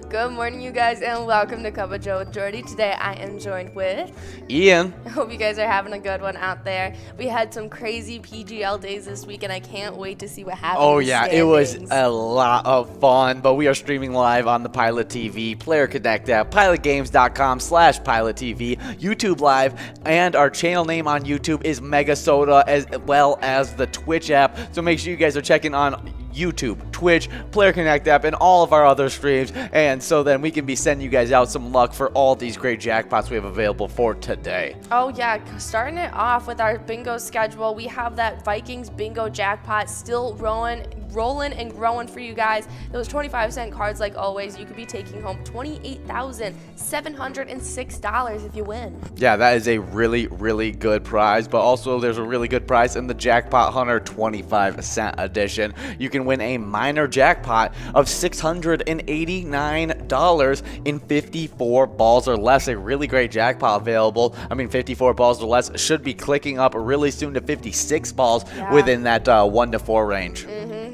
Good morning, you guys, and welcome to Cup of Joe with Jordy. Today, I am joined with Ian. I hope you guys are having a good one out there. We had some crazy PGL days this week, and I can't wait to see what happens. Oh yeah, it was a lot of fun, but we are streaming live on the Pilot TV, Player Connect app, pilotgames.com/PilotTV, YouTube Live, and our channel name on YouTube is Mega Soda, as well as the Twitch app. So make sure you guys are checking on YouTube, Twitch, Player Connect app, and all of our other streams, and so then we can be sending you guys out some luck for all these great jackpots we have available for today. Oh yeah, starting it off with our bingo schedule, we have that Vikings bingo jackpot still rolling and growing for you guys. Those 25-cent cards, like always, you could be taking home $28,706 if you win. Yeah, that is a really, really good prize, but also there's a really good prize in the Jackpot Hunter 25-cent edition. You can win a minor jackpot of $689 in 54 balls or less. A really great jackpot available. 54 balls or less should be clicking up really soon to 56 balls within that 1 to 4 range.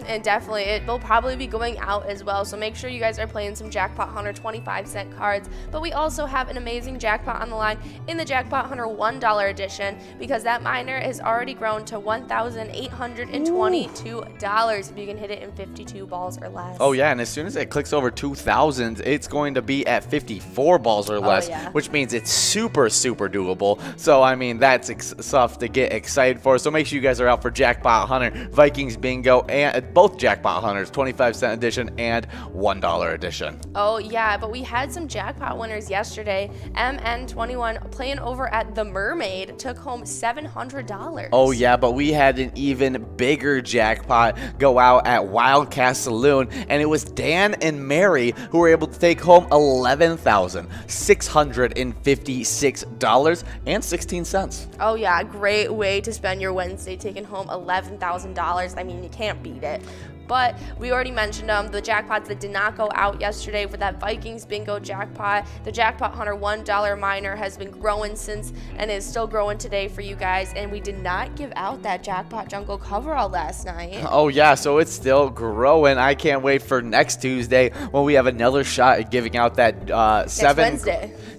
And definitely, it will probably be going out as well. So make sure you guys are playing some Jackpot Hunter 25-cent cards. But we also have an amazing jackpot on the line in the Jackpot Hunter $1 edition, because that minor has already grown to $1,822 if you can hit it in 52 balls or less. Oh yeah, and as soon as it clicks over 2,000, it's going to be at 54 balls or less, which means it's super, super doable. So that's stuff to get excited for. So make sure you guys are out for Jackpot Hunter, Vikings Bingo, and both Jackpot Hunters, 25-cent edition and $1 edition. Oh yeah, but we had some jackpot winners yesterday. MN21 playing over at The Mermaid took home $700. Oh yeah, but we had an even bigger jackpot go out at Wildcat Saloon, and it was Dan and Mary who were able to take home $11,656.16. Oh yeah, great way to spend your Wednesday, taking home $11,000. You can't beat it. But we already mentioned the jackpots that did not go out yesterday for that Vikings bingo jackpot. The Jackpot Hunter $1 minor has been growing since and is still growing today for you guys. And we did not give out that Jackpot Jungle coverall last night. Oh yeah, so it's still growing. I can't wait for next Tuesday when we have another shot at giving out that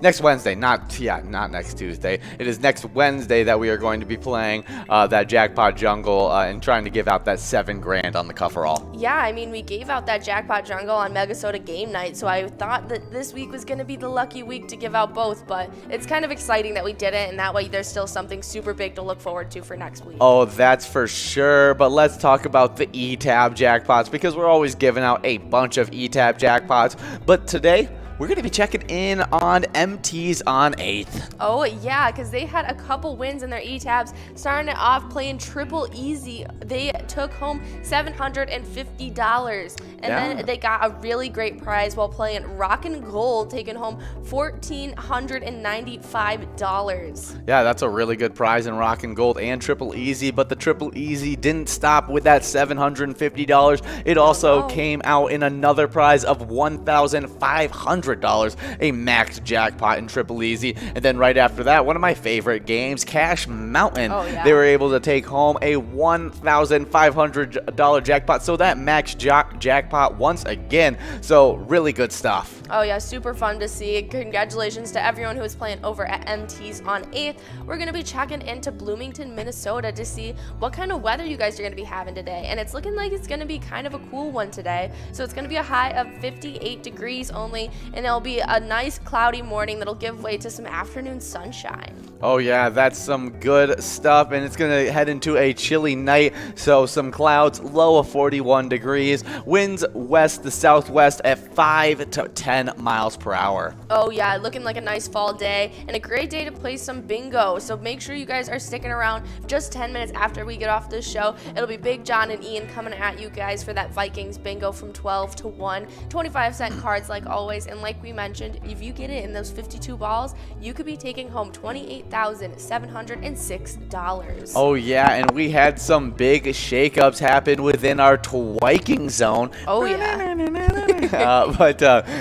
Next Wednesday, not next Tuesday. It is next Wednesday that we are going to be playing that Jackpot Jungle and trying to give out that $7 grand on the coverall. Yeah, we gave out that Jackpot Jungle on Mega Soda game night, so I thought that this week was going to be the lucky week to give out both, but it's kind of exciting that we did it, and that way there's still something super big to look forward to for next week. Oh, that's for sure, but let's talk about the E-Tab jackpots, because we're always giving out a bunch of E-Tab jackpots, but today we're going to be checking in on MTs on 8th. Oh, yeah, because they had a couple wins in their E-Tabs. Starting it off playing Triple Easy, they took home $750. And then they got a really great prize while playing Rockin' Gold, taking home $1,495. Yeah, that's a really good prize in Rockin' Gold and Triple Easy, but the Triple Easy didn't stop with that $750. It also came out in another prize of $1,500. A max jackpot in Triple Easy. And then right after that, one of my favorite games, Cash Mountain. Oh, yeah. They were able to take home a $1,500 jackpot. So that max jackpot once again. So really good stuff. Oh yeah, super fun to see. Congratulations to everyone who is playing over at MTs on 8th. We're going to be checking into Bloomington, Minnesota to see what kind of weather you guys are going to be having today. And it's looking like it's going to be kind of a cool one today. So it's going to be a high of 58 degrees only, and it'll be a nice cloudy morning that'll give way to some afternoon sunshine. Oh yeah, that's some good stuff, and it's going to head into a chilly night. So some clouds, low of 41 degrees, winds west to southwest at 5 to 10 miles per hour. Oh yeah, looking like a nice fall day and a great day to play some bingo. So make sure you guys are sticking around just 10 minutes after we get off this show. It'll be Big John and Ian coming at you guys for that Vikings bingo from 12 to 1. 25-cent cards like always, and like we mentioned, if you get it in those 52 balls, you could be taking home $28,706. Oh yeah, and we had some big shakeups happen within our Twiking zone. Oh yeah.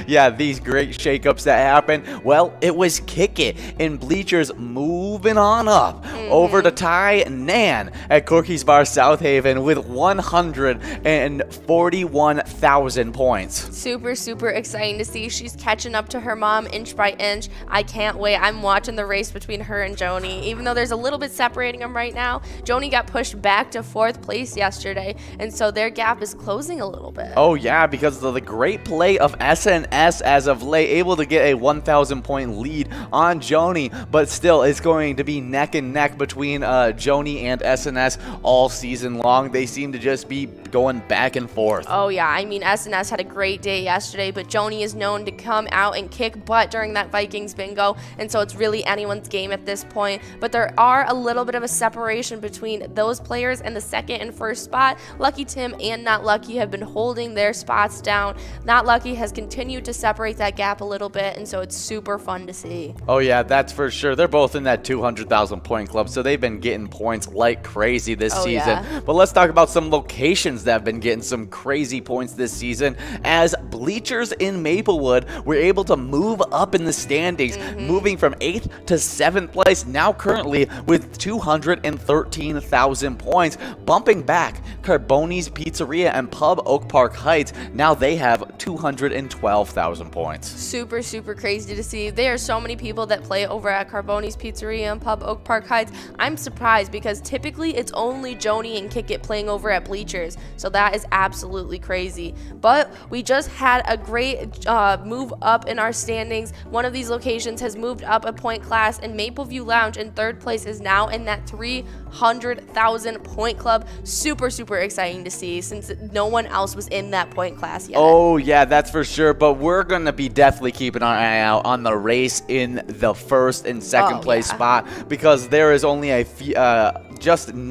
Yeah, these great shakeups that happened. Well, it was Kick It and Bleachers moving on up over to Ty Nan at Corky's Bar South Haven with 141,000 points. Super, super exciting to see. She's catching up to her mom inch by inch. I can't wait. I'm watching the race between her and Joni. Even though there's a little bit separating them right now, Joni got pushed back to 4th place yesterday, and so their gap is closing a little bit. Oh yeah, because of the great play of SNS as of late, able to get a 1,000 point lead on Joni, but still it's going to be neck and neck between Joni and SNS all season long. They seem to just be going back and forth. Oh yeah, I mean SNS had a great day yesterday, but Joni is known to come out and kick butt during that Vikings bingo, and so it's really anyone's game at this point. But there are a little bit of a separation between those players and the 2nd and 1st spot. Lucky Tim and Not Lucky have been holding their spots down. Not Lucky has continued to separate that gap a little bit, and so it's super fun to see. Oh yeah, that's for sure. They're both in that 200,000 point club, so they've been getting points like crazy this season. Yeah. But let's talk about some locations that have been getting some crazy points this season, as Bleachers in Maplewood were able to move up in the standings, moving from 8th to 7th place, now currently with 213,000 points, bumping back Carboni's Pizzeria and Pub Oak Park Heights. Now they have 212,000 points. Super, super crazy to see. There are so many people that play over at Carboni's Pizzeria and Pub Oak Park Heights. I'm surprised because typically it's only Joni and Kick It playing over at Bleachers, so that is absolutely crazy. But we just had a great move up in our standings. One of these locations has moved up a point class, and Mapleview Lounge in 3rd place is now in that 300,000 point club. Super, super exciting to see since no one else was in that point class yet. Oh yeah, that's for sure. But we're going to be definitely keeping our eye out on the race in the 1st and 2nd place spot, because there is only a few, less than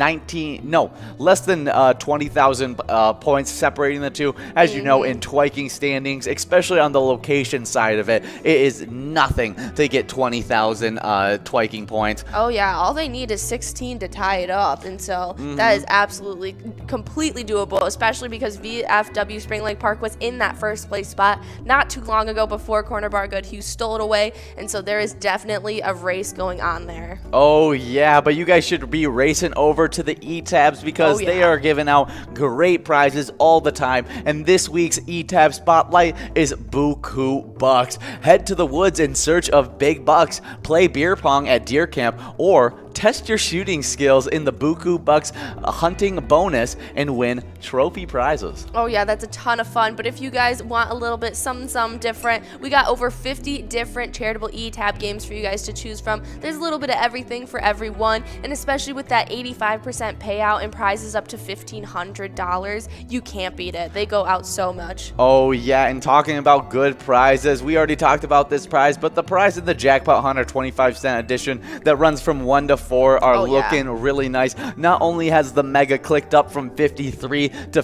20,000 points separating the two. As you know, in twiking standings, especially on the location side of it, it is nothing to get 20,000 twiking points. Oh yeah, all they need is 16 to tie it up, and so that is absolutely completely doable, especially because VFW Spring Lake Park was in that 1st place spot not too long ago before Corner Bar Good Hughes stole it away, and so there is definitely a race going on there. Oh yeah, but you guys should be racing over to the E-Tabs because they are giving out great prizes all the time, and this week's E-Tab Spotlight is Buku Bucks. Head to the woods in search of big bucks, play beer pong at deer camp, or test your shooting skills in the Buku Bucks hunting bonus and win trophy prizes. Oh yeah, that's a ton of fun. But if you guys want a little bit something different, we got over 50 different charitable E-Tab games for you guys to choose from. There's a little bit of everything for everyone, and especially with that 85% payout and prizes up to $1,500, you can't beat it. They go out so much. Oh yeah, and talking about good prizes, we already talked about this prize, but the prize in the Jackpot Hunter 25-cent edition that runs from 1 to 4 are looking really nice. Not only has the mega clicked up from 53 to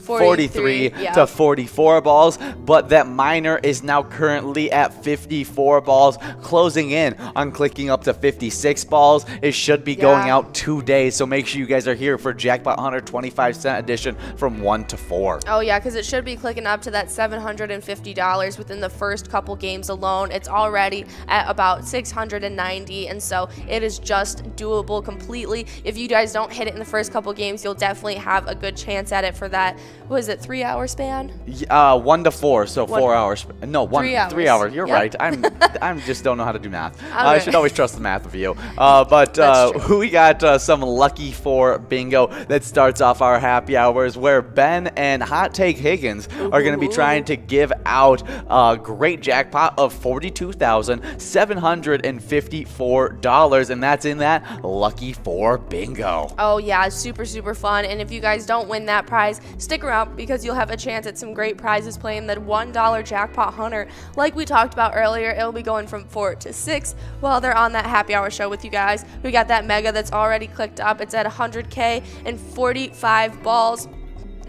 43 to 44 balls, but that minor is now currently at 54 balls, closing in on clicking up to 56 balls. It should be going out today, so make sure you guys are here for Jackpot Hunter 25-cent edition from 1 to 4. Oh yeah, because it should be clicking up to that $750 within the first couple games alone. It's already at about 690, and so it is just doable completely. If you guys don't hit it in the first couple games, you'll definitely have a good chance at it for that. What is it, 3 hour span? 1 to 4, so 4 hours. No, 3 hours. 3 hours. You're right. I'm just don't know how to do math. I should always trust the math of you. But we got some Lucky 4 bingo that starts off our happy hours, where Ben and Hot Take Higgins are going to be trying to give out a great jackpot of $42,754, and that's in that Lucky 4 bingo. Oh yeah, super, super fun. And if you guys don't win that prize, stick around because you'll have a chance at some great prizes playing that $1 Jackpot Hunter. Like we talked about earlier, it'll be going from 4 to 6 while they're on that happy hour show with you guys. We got that mega that's already clicked up. It's at 100K and 45 balls.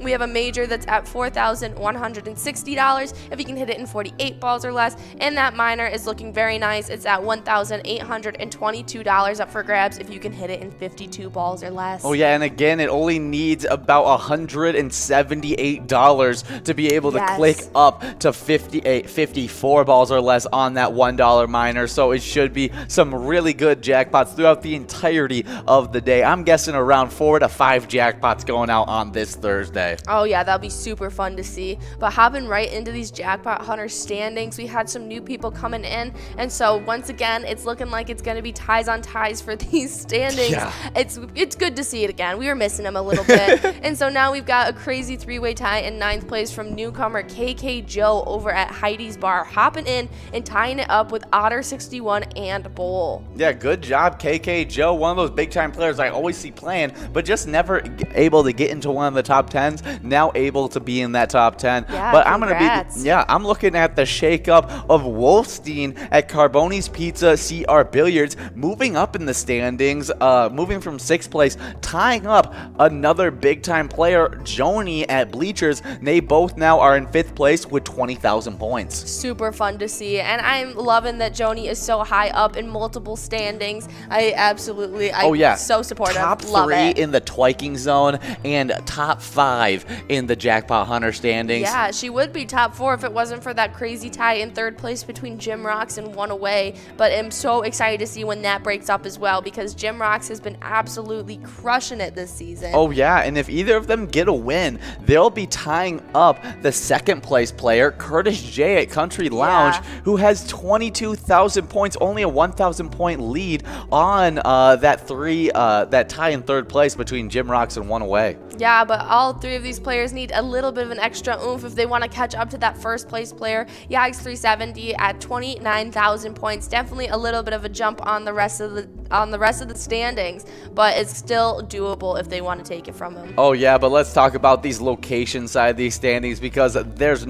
We have a major that's at $4,160 if you can hit it in 48 balls or less, and that minor is looking very nice. It's at $1,822 up for grabs if you can hit it in 52 balls or less. Oh yeah, and again, it only needs about $178 to be able to click up to 54 balls or less on that $1 minor. So it should be some really good jackpots throughout the entirety of the day. I'm guessing around 4 to 5 jackpots going out on this Thursday. Oh yeah, that'll be super fun to see. But hopping right into these jackpot hunter standings, we had some new people coming in, and so once again, it's looking like it's going to be ties on ties for these standings. Yeah. It's good to see it again. We were missing them a little bit. And so now we've got a crazy 3-way tie in 9th place from newcomer KK Joe over at Heidi's Bar, hopping in and tying it up with Otter 61 and Bowl. Yeah, good job, KK Joe. One of those big time players I always see playing, but just never able to get into one of the top 10s. Now able to be in that top 10. Yeah, but congrats. I'm looking at the shakeup of Wolfstein at Carboni's Pizza CR Billiards, moving up in the standings, moving from 6th place, tying up another big time player, Joni at Bleachers. They both now are in 5th place with 20,000 points. Super fun to see, and I'm loving that Joni is so high up in multiple standings. I'm so supportive. Top Love 3 it. in the Twiking zone and top 5 in the Jackpot Hunter standings. Yeah, she would be top 4 if it wasn't for that crazy tie in 3rd place between Jim Rocks and One Away. But I'm so excited to see when that breaks up as well, because Jim Rocks has been absolutely crushing it this season. Oh yeah, and if either of them get a win, they'll be tying up the 2nd place player, Curtis J at Country Lounge, who has 22,000 points, only a 1,000 point lead on that tie in 3rd place between Jim Rocks and One Away. Yeah, but all 3 of these players need a little bit of an extra oomph if they want to catch up to that 1st place player. Yags 370 at 29,000 points. Definitely a little bit of a jump on the rest of the standings, but it's still doable if they want to take it from him. Oh yeah, but let's talk about these location side of these standings, because there's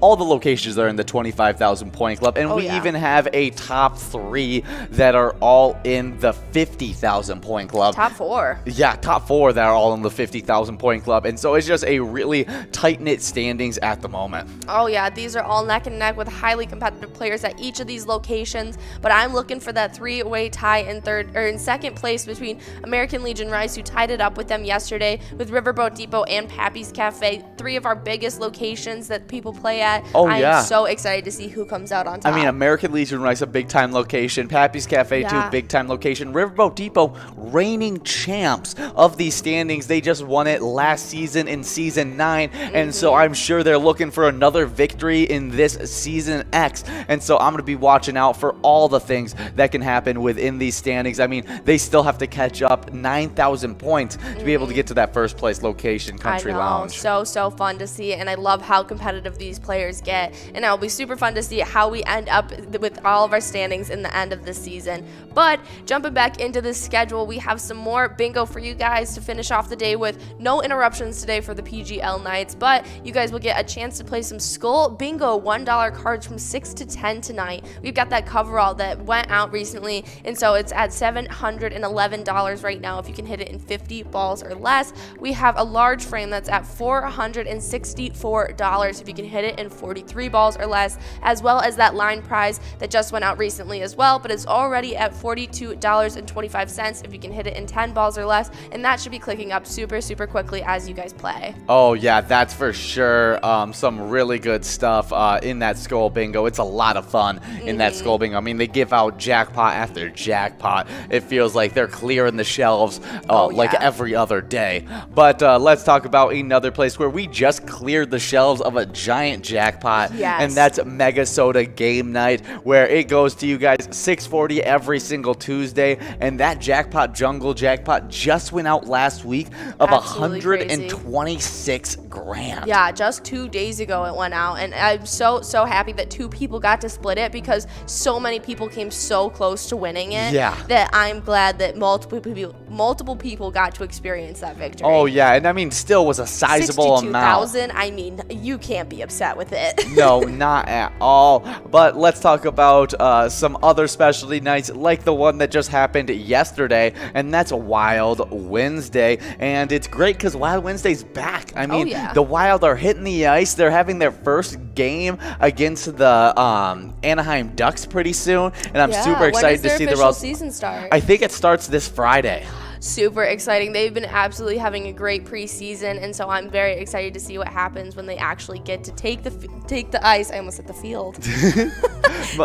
all the locations are in the 25,000 point club, and we even have a top 3 that are all in the 50,000 point club. Top 4. Yeah, top 4 that are all in the 50,000 point club, and so it's just a really tight-knit standings at the moment. Oh yeah, these are all neck and neck with highly competitive players at each of these locations, but I'm looking for that 3-way tie in 2nd place between American Legion Rice, who tied it up with them yesterday, with Riverboat Depot and Pappy's Cafe, 3 of our biggest locations that people play at. I'm so excited to see who comes out on top. I mean, American Legion Rice, a big time location. Pappy's Cafe, too, big time location. Riverboat Depot, reigning champs of these standings. They just won it last season in season 9, and so I'm sure they're looking for another victory in this season X. And so I'm going to be watching out for all the things that can happen within these standings. I mean, they still have to catch up 9,000 points to be able to get to that 1st place location, Country Lounge. So fun to see, and I love how competitive these players get, and it'll be super fun to see how we end up with all of our standings in the end of this season. But jumping back into the schedule, we have some more bingo for you guys to finish off the day with. No interruptions today for the PGL Knights, but you guys will get a chance to play some Skull Bingo $1 cards from 6 to 10 tonight. We've got that coverall that went out recently, and so it's at $711 right now if you can hit it in 50 balls or less. We have a large frame that's at $464 if you can hit it in 43 balls or less, as well as that line prize that just went out recently as well, but it's already at $42.25 if you can hit it in 10 balls or less, and that should be clicking up super quickly as you guys play. Oh yeah, that's for sure. Some really good stuff in that Skull Bingo. It's a lot of fun in that Skull Bingo. I mean, they give out jackpot after jackpot. It feels like they're clearing the shelves like every other day. But let's talk about another place where we just cleared the shelves of a giant jackpot, and that's Mega Soda Game Night, where it goes to you guys $640 every single Tuesday, and that jackpot, Jungle Jackpot, just went out last week of $126 grand. Yeah, just 2 days ago it went out, and I'm so happy that 2 people got to split it, because so many people came so close to winning it that I'm glad that multiple people got to experience that victory. Oh yeah, and I mean, still was a sizable amount. 62,000. I mean, you can't be upset with it. No, not at all. But let's talk about some other specialty nights like the one that just happened yesterday, and that's Wild Wednesday. And it's great because Wild Wednesday's back. I mean, the Wild are hitting the ice. They're having their first game against the Anaheim Ducks pretty soon, and I'm super excited to see the season start. I think it starts this Friday. Super exciting. They've been absolutely having a great preseason, and so I'm very excited to see what happens when they actually get to take the ice. I almost said the field.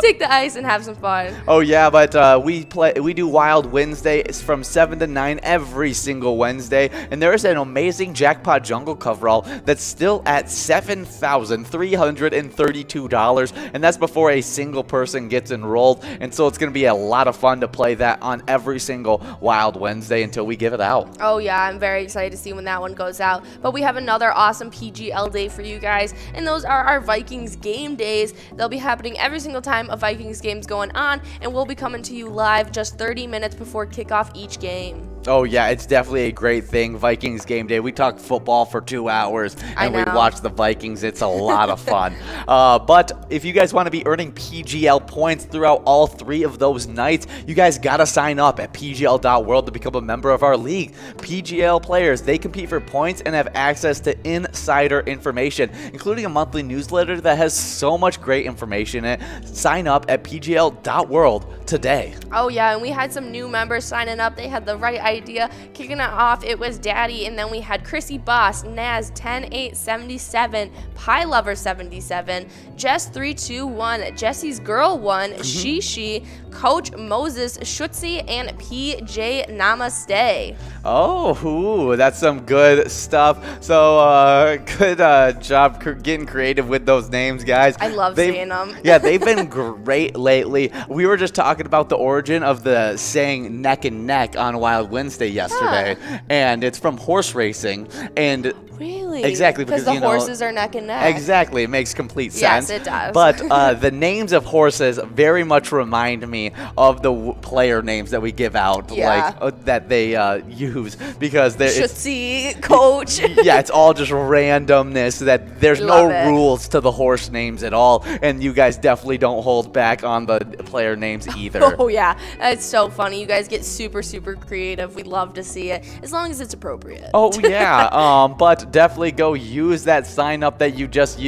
Take the ice and have some fun. Oh yeah, but we do Wild Wednesday. It's from 7 to 9 every single Wednesday, and there is an amazing jackpot jungle coverall that's still at $7,332, and that's before a single person gets enrolled. And so it's going to be a lot of fun to play that on every single Wild Wednesday until we give it out. Oh yeah, I'm very excited to see when that one goes out. But we have another awesome PGL day for you guys, and those are our Vikings game days. They'll be happening every single time a Vikings game's going on, and we'll be coming to you live just 30 minutes before kickoff each game. Oh yeah, it's definitely a great thing, Vikings game day. We talk football for 2 hours and we watch the Vikings. It's a lot of fun. But if you guys want to be earning PGL points throughout all 3 of those nights, you guys got to sign up at pgl.world to become a member of our league. PGL players, they compete for points and have access to insider information, including a monthly newsletter that has so much great information in it. Sign up at pgl.world today. Oh yeah, and we had some new members signing up. They had the right idea. Kicking it off, it was Daddy, and then we had Chrissy Boss, Naz 10877, Pie Lover 77, Jess 321, Jesse's Girl 1, Shishi, Coach Moses Schutzi, and PJ Namaste. Oh, that's some good stuff. So good job getting creative with those names, guys. I love seeing them. Yeah, they've been great lately. We were just talking about the origin of the saying neck and neck on Wild Wednesday yesterday, and it's from horse racing. And really? Exactly, because the horses are neck and neck. Exactly, it makes complete sense. Yes, it does. But the names of horses very much remind me of the player names that we give out, like that they use, because they're Schutzi, Coach. Yeah, it's all just randomness. That there's no rules to the horse names at all, and you guys definitely don't hold back on the player names either. Oh yeah, it's so funny. You guys get super creative. We love to see it, as long as it's appropriate. Oh yeah, but definitely go use that sign up that you just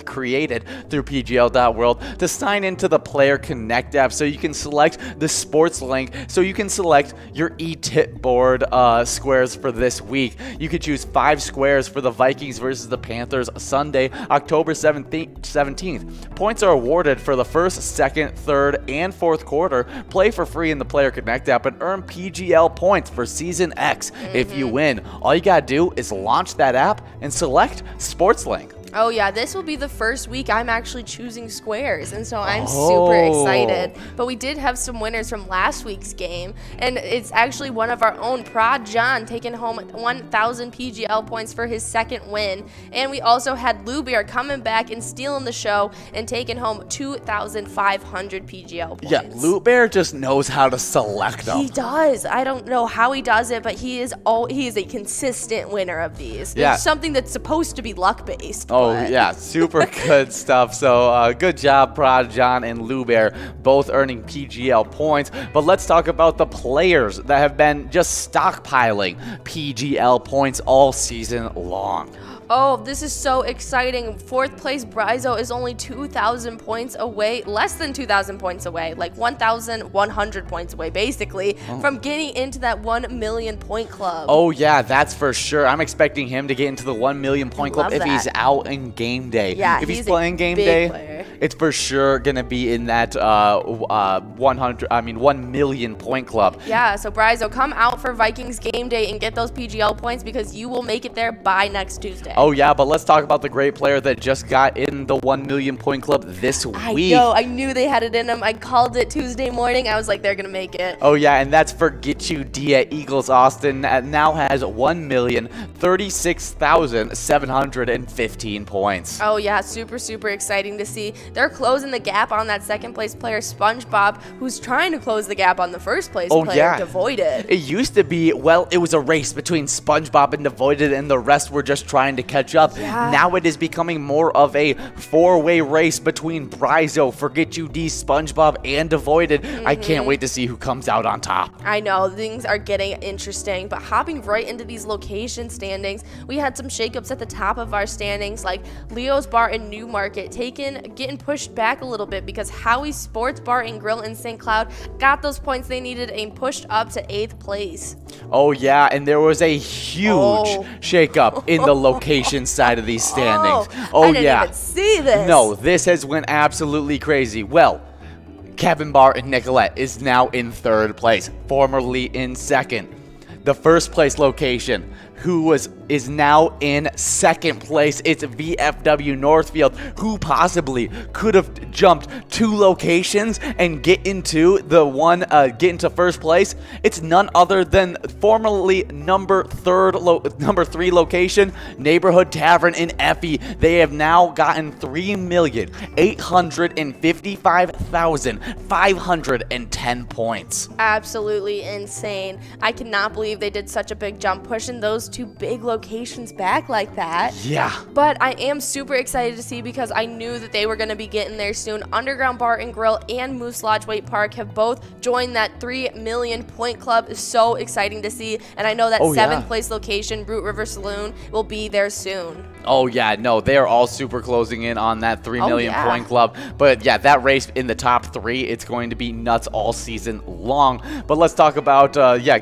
created through pgl.world to sign into the Player Connect app, so you can select the sports link, so you can select your e-tip board squares for this week. You could choose 5 squares for the Vikings versus the Panthers Sunday, October 17th. Points are awarded for the first, second, third, and fourth quarter. Play for free in the Player Connect app and earn PGL points for Season X if you win. All you gotta do is launch that app and select Sports Link. Oh yeah, this will be the first week I'm actually choosing squares, and so I'm super excited. But we did have some winners from last week's game, and it's actually one of our own, Prod John, taking home 1,000 PGL points for his second win. And we also had Lou Bear coming back and stealing the show and taking home 2,500 PGL points. Yeah, Lou Bear just knows how to select them. He does. I don't know how he does it, but he is a consistent winner of these. Yeah. It's something that's supposed to be luck-based. Oh, yeah, super good stuff. So good job, Prod John and Lou Bear, both earning PGL points. But let's talk about the players that have been just stockpiling PGL points all season long. Oh, this is so exciting. 4th place Brizo is only 2,000 points away, less than 2,000 points away, like 1,100 points away, basically, from getting into that 1 million point club. Oh, yeah, that's for sure. I'm expecting him to get into the 1 million point club if he's out in game day. Yeah, if he's playing game day, it's for sure going to be in that 1 million point club. Yeah, so Brizo, come out for Vikings game day and get those PGL points, because you will make it there by next Tuesday. Oh, yeah, but let's talk about the great player that just got in the 1 million point club this week. I know. I knew they had it in them. I called it Tuesday morning. I was like, they're going to make it. Oh, yeah, and that's for Get You D at Eagles Austin. That now has 1,036,715 points. Oh, yeah, super exciting to see. They're closing the gap on that second place player, SpongeBob, who's trying to close the gap on the first place player, Devoided. It used to be, well, it was a race between SpongeBob and Devoided, and the rest were just trying to catch up. Yeah. Now it is becoming more of a four-way race between Bryzo, Forget You D, SpongeBob, and Devoided. I can't wait to see who comes out on top. I know, things are getting interesting, but hopping right into these location standings, we had some shakeups at the top of our standings, like Leo's Bar in Newmarket getting pushed back a little bit because Howie's Sports Bar and Grill in St. Cloud got those points they needed and pushed up to 8th place. Oh yeah, and there was a huge shakeup in the location side of these standings. I didn't even see this. No, this has went absolutely crazy. Well, Kevin Bar and Nicolette is now in 3rd place, formerly in 2nd. The 1st place location, is now in 2nd place. It's VFW Northfield, who possibly could have jumped 2 locations and get into 1st place. It's none other than formerly number 3 location, Neighborhood Tavern in Effie. They have now gotten 3,855,510 points. Absolutely insane. I cannot believe they did such a big jump, pushing those 2 big locations back like that. Yeah. But I am super excited to see because I knew that they were going to be getting there soon. Underground Bar and Grill and Moose Lodge Wait Park have both joined that 3 million point club. It's so exciting to see. And I know that 7th place location, Root River Saloon, will be there soon. Oh, yeah, no, they are all super closing in on that 3 million point club. But yeah, that race in the top 3, it's going to be nuts all season long. But let's talk about,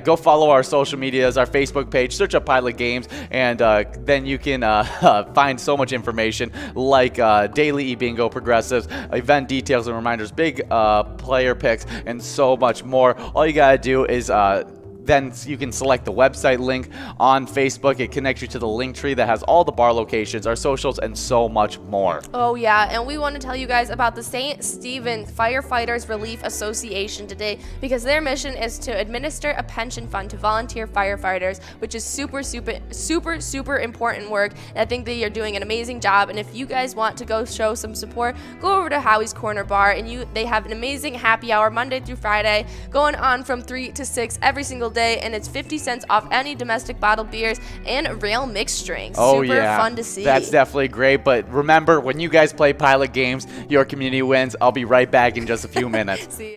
go follow our social medias, our Facebook page, search up Pilot Games, and then you can find so much information like daily e-bingo, progressives, event details and reminders, big player picks, and so much more. All you gotta do is then you can select the website link on Facebook. It connects you to the link tree that has all the bar locations, our socials, and so much more. Oh yeah, and we want to tell you guys about the St. Stephen Firefighters Relief Association today because their mission is to administer a pension fund to volunteer firefighters, which is super important work. And I think they are doing an amazing job. And if you guys want to go show some support, go over to Howie's Corner Bar, and they have an amazing happy hour Monday through Friday, going on from 3 to 6 every single day, and it's 50 cents off any domestic bottled beers and rail mixed drinks. Super fun to see. That's definitely great. But remember, when you guys play Pilot Games, your community wins. I'll be right back in just a few minutes. See you.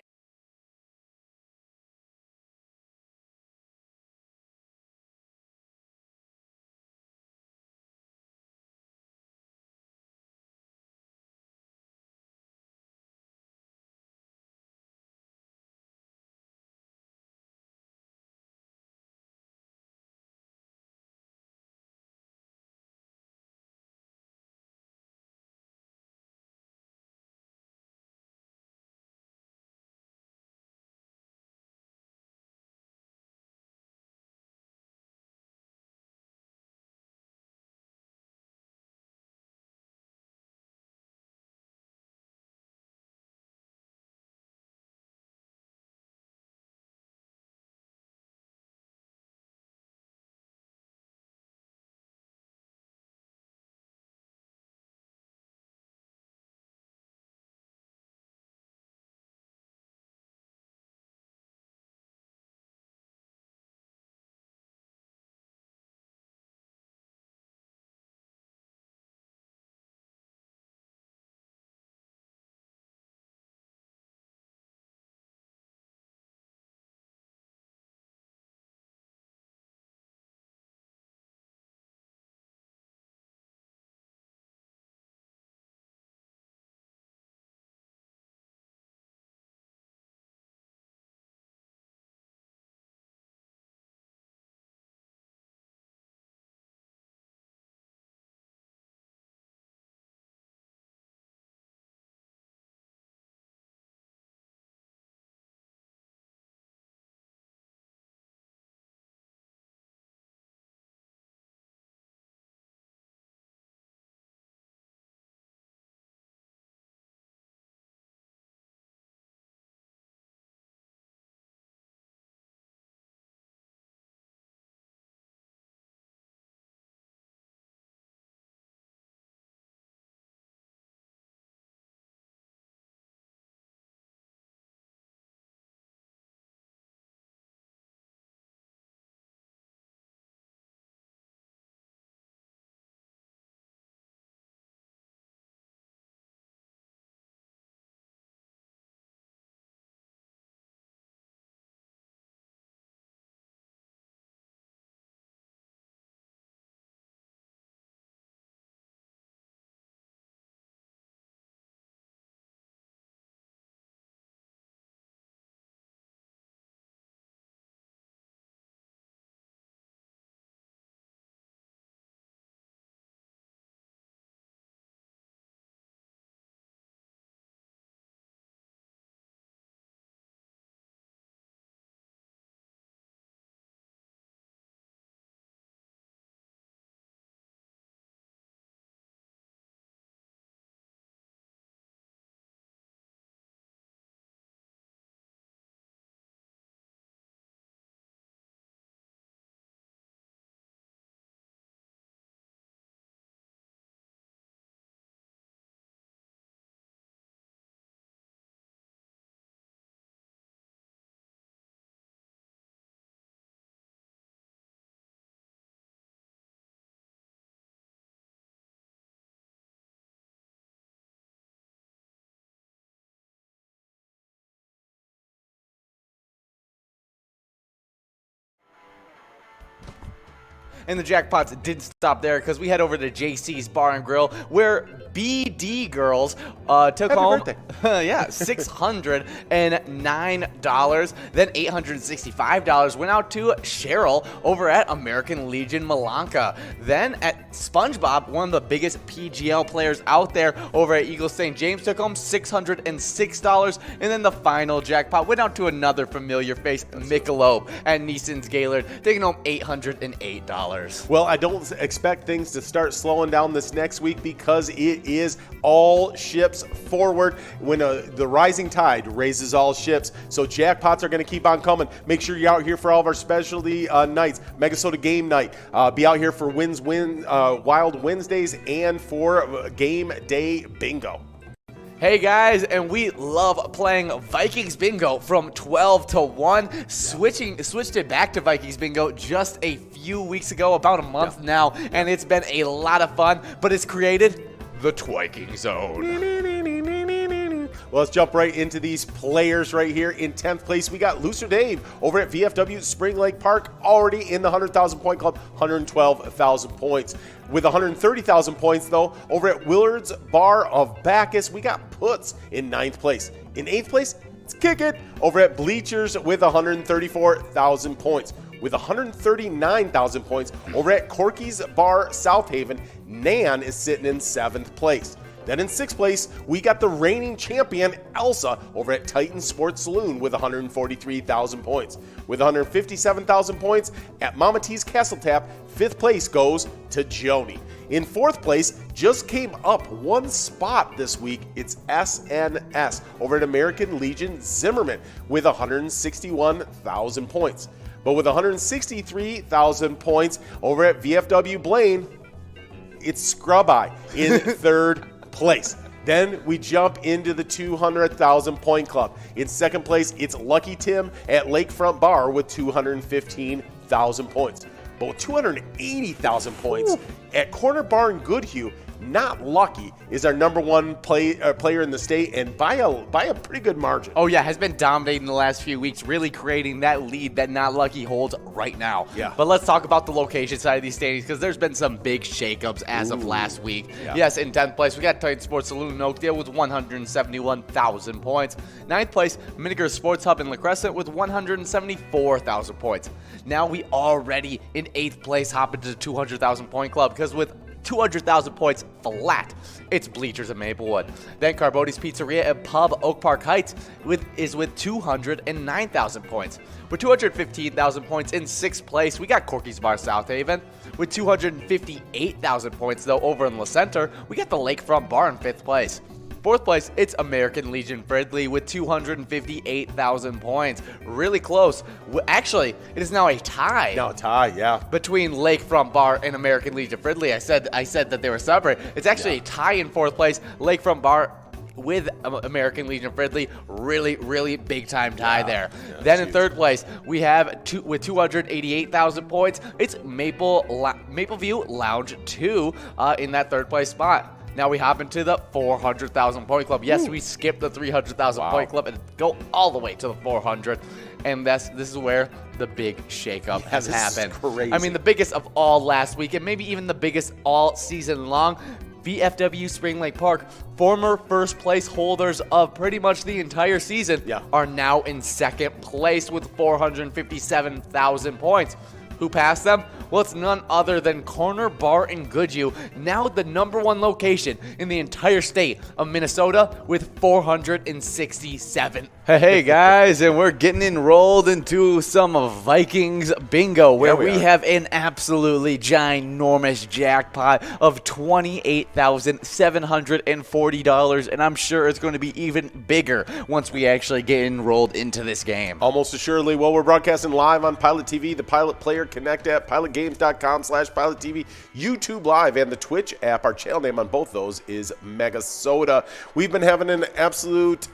And the jackpots didn't stop there because we head over to JC's Bar and Grill where BD girls took home $609. Then $865 went out to Cheryl over at American Legion Milanka. Then at SpongeBob, one of the biggest PGL players out there over at Eagle St. James, took home $606. And then the final jackpot went out to another familiar face, Michelob at Neeson's Gaylord, taking home $808. Well, I don't expect things to start slowing down this next week because it is all ships forward. When the rising tide raises all ships, so jackpots are going to keep on coming. Make sure you're out here for all of our specialty nights, Megasota Game Night. Be out here for Wild Wednesdays and for Game Day Bingo. Hey guys, and we love playing Vikings Bingo from 12 to 1. Switched it back to Vikings Bingo just a few weeks ago, about a month now, and it's been a lot of fun, but it's created the Twiking Zone. Well, let's jump right into these players right here. In 10th place, we got Looser Dave over at VFW Spring Lake Park, already in the 100,000 point club, 112,000 points. With 130,000 points, though, over at Willard's Bar of Bacchus, we got Puts in 9th place. In 8th place, it's Kick It over at Bleachers with 134,000 points. With 139,000 points over at Corky's Bar South Haven, Nan is sitting in 7th place. Then in 6th place, we got the reigning champion, Elsa, over at Titan Sports Saloon with 143,000 points. With 157,000 points at Mama T's Castle Tap, 5th place goes to Joni. In 4th place, just came up one spot this week, it's SNS over at American Legion Zimmerman with 161,000 points. But with 163,000 points over at VFW Blaine, it's Scrub Eye in 3rd place. Then we jump into the 200,000 point club. In 2nd place, it's Lucky Tim at Lakefront Bar with 215,000 points. But with 280,000 points at Corner Bar in Goodhue, Not Lucky is our number one player in the state, and by a pretty good margin. Oh yeah, has been dominating the last few weeks, really creating that lead that Not Lucky holds right now. Yeah. But let's talk about the location side of these standings, because there's been some big shakeups as of last week. Yeah. Yes, in 10th place, we got Titan Sports Saloon in Oakdale with 171,000 points. 9th place, Miniger Sports Hub in La Crescent with 174,000 points. Now we already in 8th place hop into the 200,000 point club, because with 200,000 points flat, it's Bleachers at Maplewood. Then Carbody's Pizzeria and Pub Oak Park Heights is with 209,000 points. With 215,000 points in 6th place, we got Corky's Bar South Haven. With 258,000 points, though, over in La Center, we got the Lakefront Bar in 5th place. 4th place, it's American Legion Fridley with 258,000 points. Really close. Actually, it is now a tie. Now a tie, yeah. Between Lakefront Bar and American Legion Fridley. I said that they were separate. It's actually a tie in 4th place. Lakefront Bar with American Legion Fridley. Really, really big time tie there. Yeah, then in 3rd place, we have with 288,000 points, it's Mapleview Lounge 2 in that 3rd place spot. Now we hop into the 400,000 point club. Yes, we skipped the 300,000 point club and go all the way to the 400. And this is where the big shakeup has happened. Crazy. I mean, the biggest of all last week, and maybe even the biggest all season long. VFW Spring Lake Park, former first place holders of pretty much the entire season, are now in 2nd place with 457,000 points. Who passed them? Well, it's none other than Corner Bar in Goodhue, now the #1 location in the entire state of Minnesota with 467. Hey guys, and we're getting enrolled into some Vikings bingo where we have an absolutely ginormous jackpot of $28,740, and I'm sure it's going to be even bigger once we actually get enrolled into this game. Almost assuredly. Well, we're broadcasting live on Pilot TV, the Pilot Player Connect app, pilotgames.com/PilotTV, YouTube Live, and the Twitch app. Our channel name on both those is Megasota. We've been having an absolute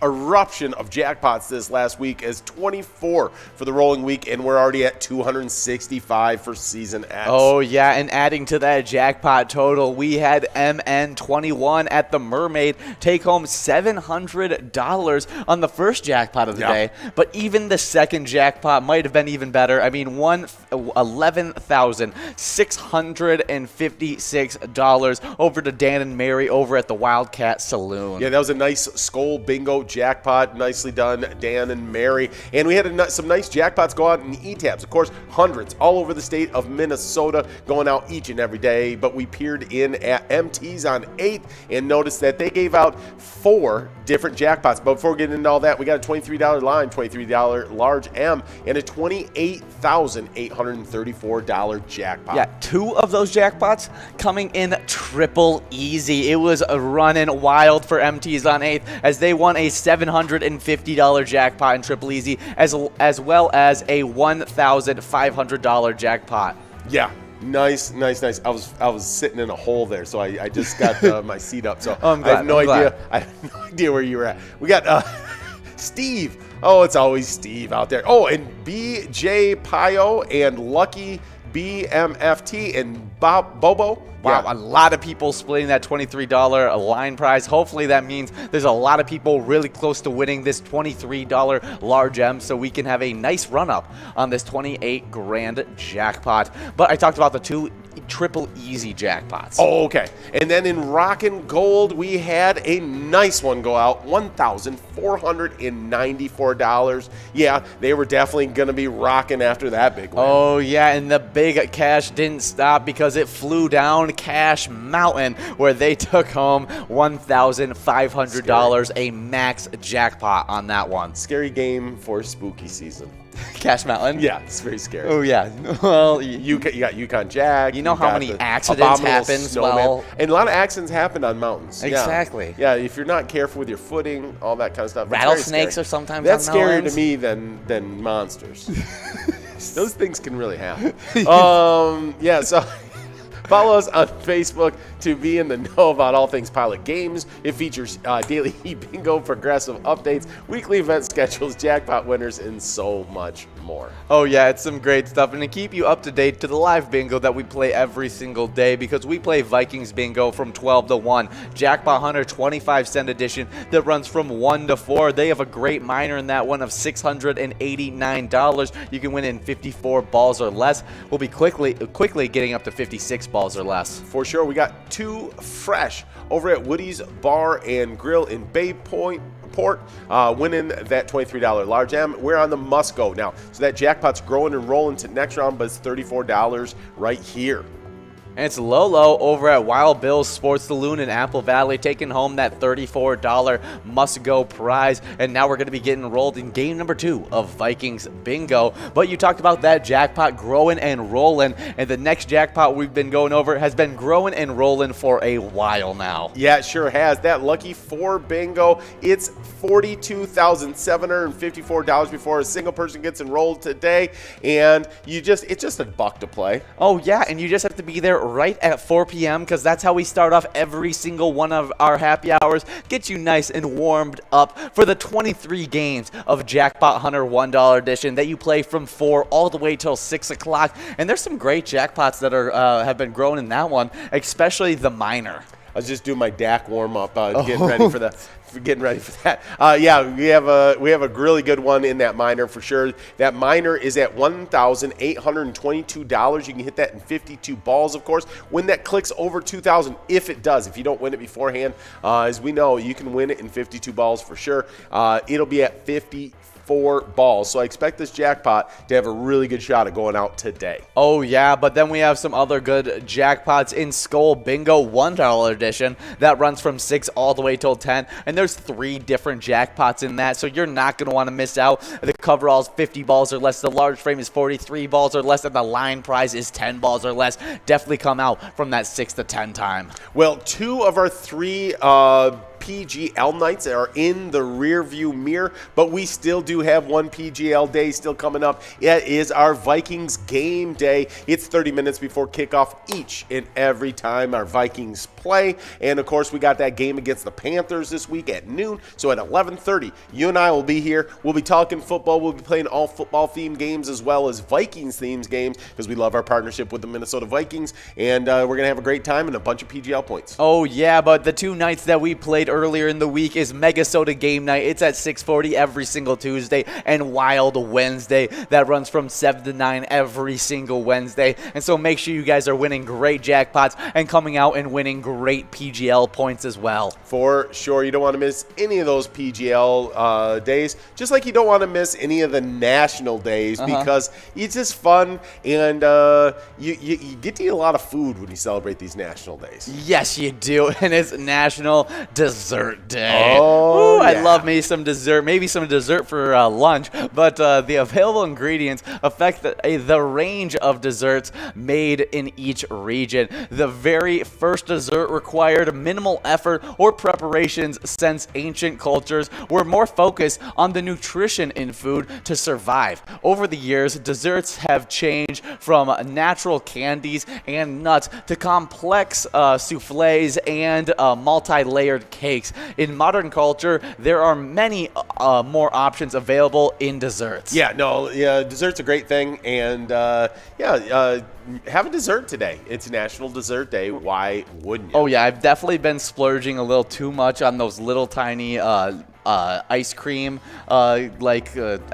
eruption of jackpots this last week as 24 for the rolling week, and we're already at 265 for Season X. Oh, yeah, and adding to that jackpot total, we had MN21 at the Mermaid take home $700 on the first jackpot of the day, but even the second jackpot might have been even better. I mean, $11,656 over to Dan and Mary over at the Wildcat Saloon. Yeah, that was a nice Skull Bingo jackpot. Nicely done, Dan and Mary. And we had some nice jackpots go out in E-tabs. Of course, hundreds all over the state of Minnesota going out each and every day. But we peered in at MTs on 8th and noticed that they gave out 4 different jackpots. But before getting into all that, we got a $23 line, $23 large M, and a $28,834 jackpot. Yeah, 2 of those jackpots coming in triple easy. It was running wild for MTs on 8th as they won a $750 jackpot in triple easy as well as a $1,500 jackpot. Yeah. Nice. I was sitting in a hole there, so I just got my seat up. So I have no idea. I have no idea where you were at. We got Steve. Oh, it's always Steve out there. Oh, and BJ Pio and Lucky BMFT and Bobo. Wow, a lot of people splitting that $23 line prize. Hopefully that means there's a lot of people really close to winning this $23 large M, so we can have a nice run-up on this 28 grand jackpot. But I talked about the 2 triple easy jackpots. Oh, okay. And then in Rockin' Gold, we had a nice one go out, $1,494. Yeah, they were definitely going to be rocking after that big one. Oh, yeah, and the big cash didn't stop because it flew down Cash Mountain, where they took home $1,500, a max jackpot on that one. Scary game for spooky season. Cash Mountain? Yeah, it's very scary. Oh, yeah. Well, you got Yukon Jack. You know how many accidents happen? Well, and a lot of accidents happen on mountains. Exactly. Yeah, if you're not careful with your footing, all that kind of stuff. Rattlesnakes are sometimes that's on scarier mountains. to me than monsters. Those things can really happen. Yeah, so follow us on Facebook to be in the know about all things Pilot Games. It features daily bingo, progressive updates, weekly event schedules, jackpot winners, and so much more. Oh yeah, it's some great stuff. And to keep you up to date to the live bingo that we play every single day, because we play Vikings bingo from 12 to 1. Jackpot Hunter 25-cent edition that runs from 1 to 4. They have a great minor in that one of $689. You can win in 54 balls or less. We'll be quickly getting up to 56 balls or less. For sure. We got 2 fresh over at Woody's Bar and Grill in Bay Point Port, winning that $23 large M. We're on the must go now. So that jackpot's growing and rolling to next round, but it's $34 right here. And it's Lolo over at Wild Bill's Sports Saloon in Apple Valley taking home that $34 must-go prize. And now we're going to be getting enrolled in game number 2 of Vikings Bingo. But you talked about that jackpot growing and rolling, and the next jackpot we've been going over has been growing and rolling for a while now. Yeah, it sure has. That Lucky 4 Bingo, it's $42,754 before a single person gets enrolled today. And it's just $1 to play. Oh, yeah, and you just have to be there right at 4 p.m. because that's how we start off every single one of our happy hours. Get you nice and warmed up for the 23 games of Jackpot Hunter $1 edition that you play from 4 all the way till 6 o'clock. And there's some great jackpots that are have been grown in that one, especially the minor. I was just doing my DAC warm up, getting ready for that. Yeah, we have a really good one in that minor for sure. That minor is at $1,822. You can hit that in 52 balls, of course. When that clicks over 2,000, if it does, if you don't win it beforehand, as we know, you can win it in 52 balls for sure. It'll be at 54 balls. So I expect this jackpot to have a really good shot at going out today. Oh yeah, but then we have some other good jackpots in Skull Bingo $1 edition that runs from 6 all the way till 10, and there's 3 different jackpots in that, so you're not going to want to miss out. The coverall is 50 balls or less, the large frame is 43 balls or less, and the line prize is 10 balls or less. Definitely come out from that 6 to 10 time. Well, 2 of our 3 PGL nights that are in the rear view mirror, but we still do have one PGL day still coming up. It is our Vikings game day. It's 30 minutes before kickoff each and every time our Vikings play. And of course, we got that game against the Panthers this week at noon. So at 11:30, you and I will be here. We'll be talking football. We'll be playing all football-themed games as well as Vikings-themed games because we love our partnership with the Minnesota Vikings. And we're going to have a great time and a bunch of PGL points. Oh, yeah, but the two nights that we played earlier in the week is Megasota Game Night. It's at 6:40 every single Tuesday, and Wild Wednesday. That runs from 7 to 9 every single Wednesday. And so make sure you guys are winning great jackpots and coming out and winning great PGL points as well. For sure. You don't want to miss any of those PGL days, just like you don't want to miss any of the national days because it's just fun, and you get to eat a lot of food when you celebrate these national days. Yes, you do, and it's National Dessert Day. Oh, ooh, yeah. I love me some dessert, maybe some dessert for lunch, but the available ingredients affect the range of desserts made in each region. The very first dessert required minimal effort or preparations since ancient cultures were more focused on the nutrition in food to survive. Over the years, desserts have changed from natural candies and nuts to complex souffles and multi-layered cakes. In modern culture, there are many more options available in desserts. Yeah, dessert's a great thing, and have a dessert today. It's National Dessert Day. Why wouldn't you? Oh yeah, I've definitely been splurging a little too much on those little tiny ice cream, I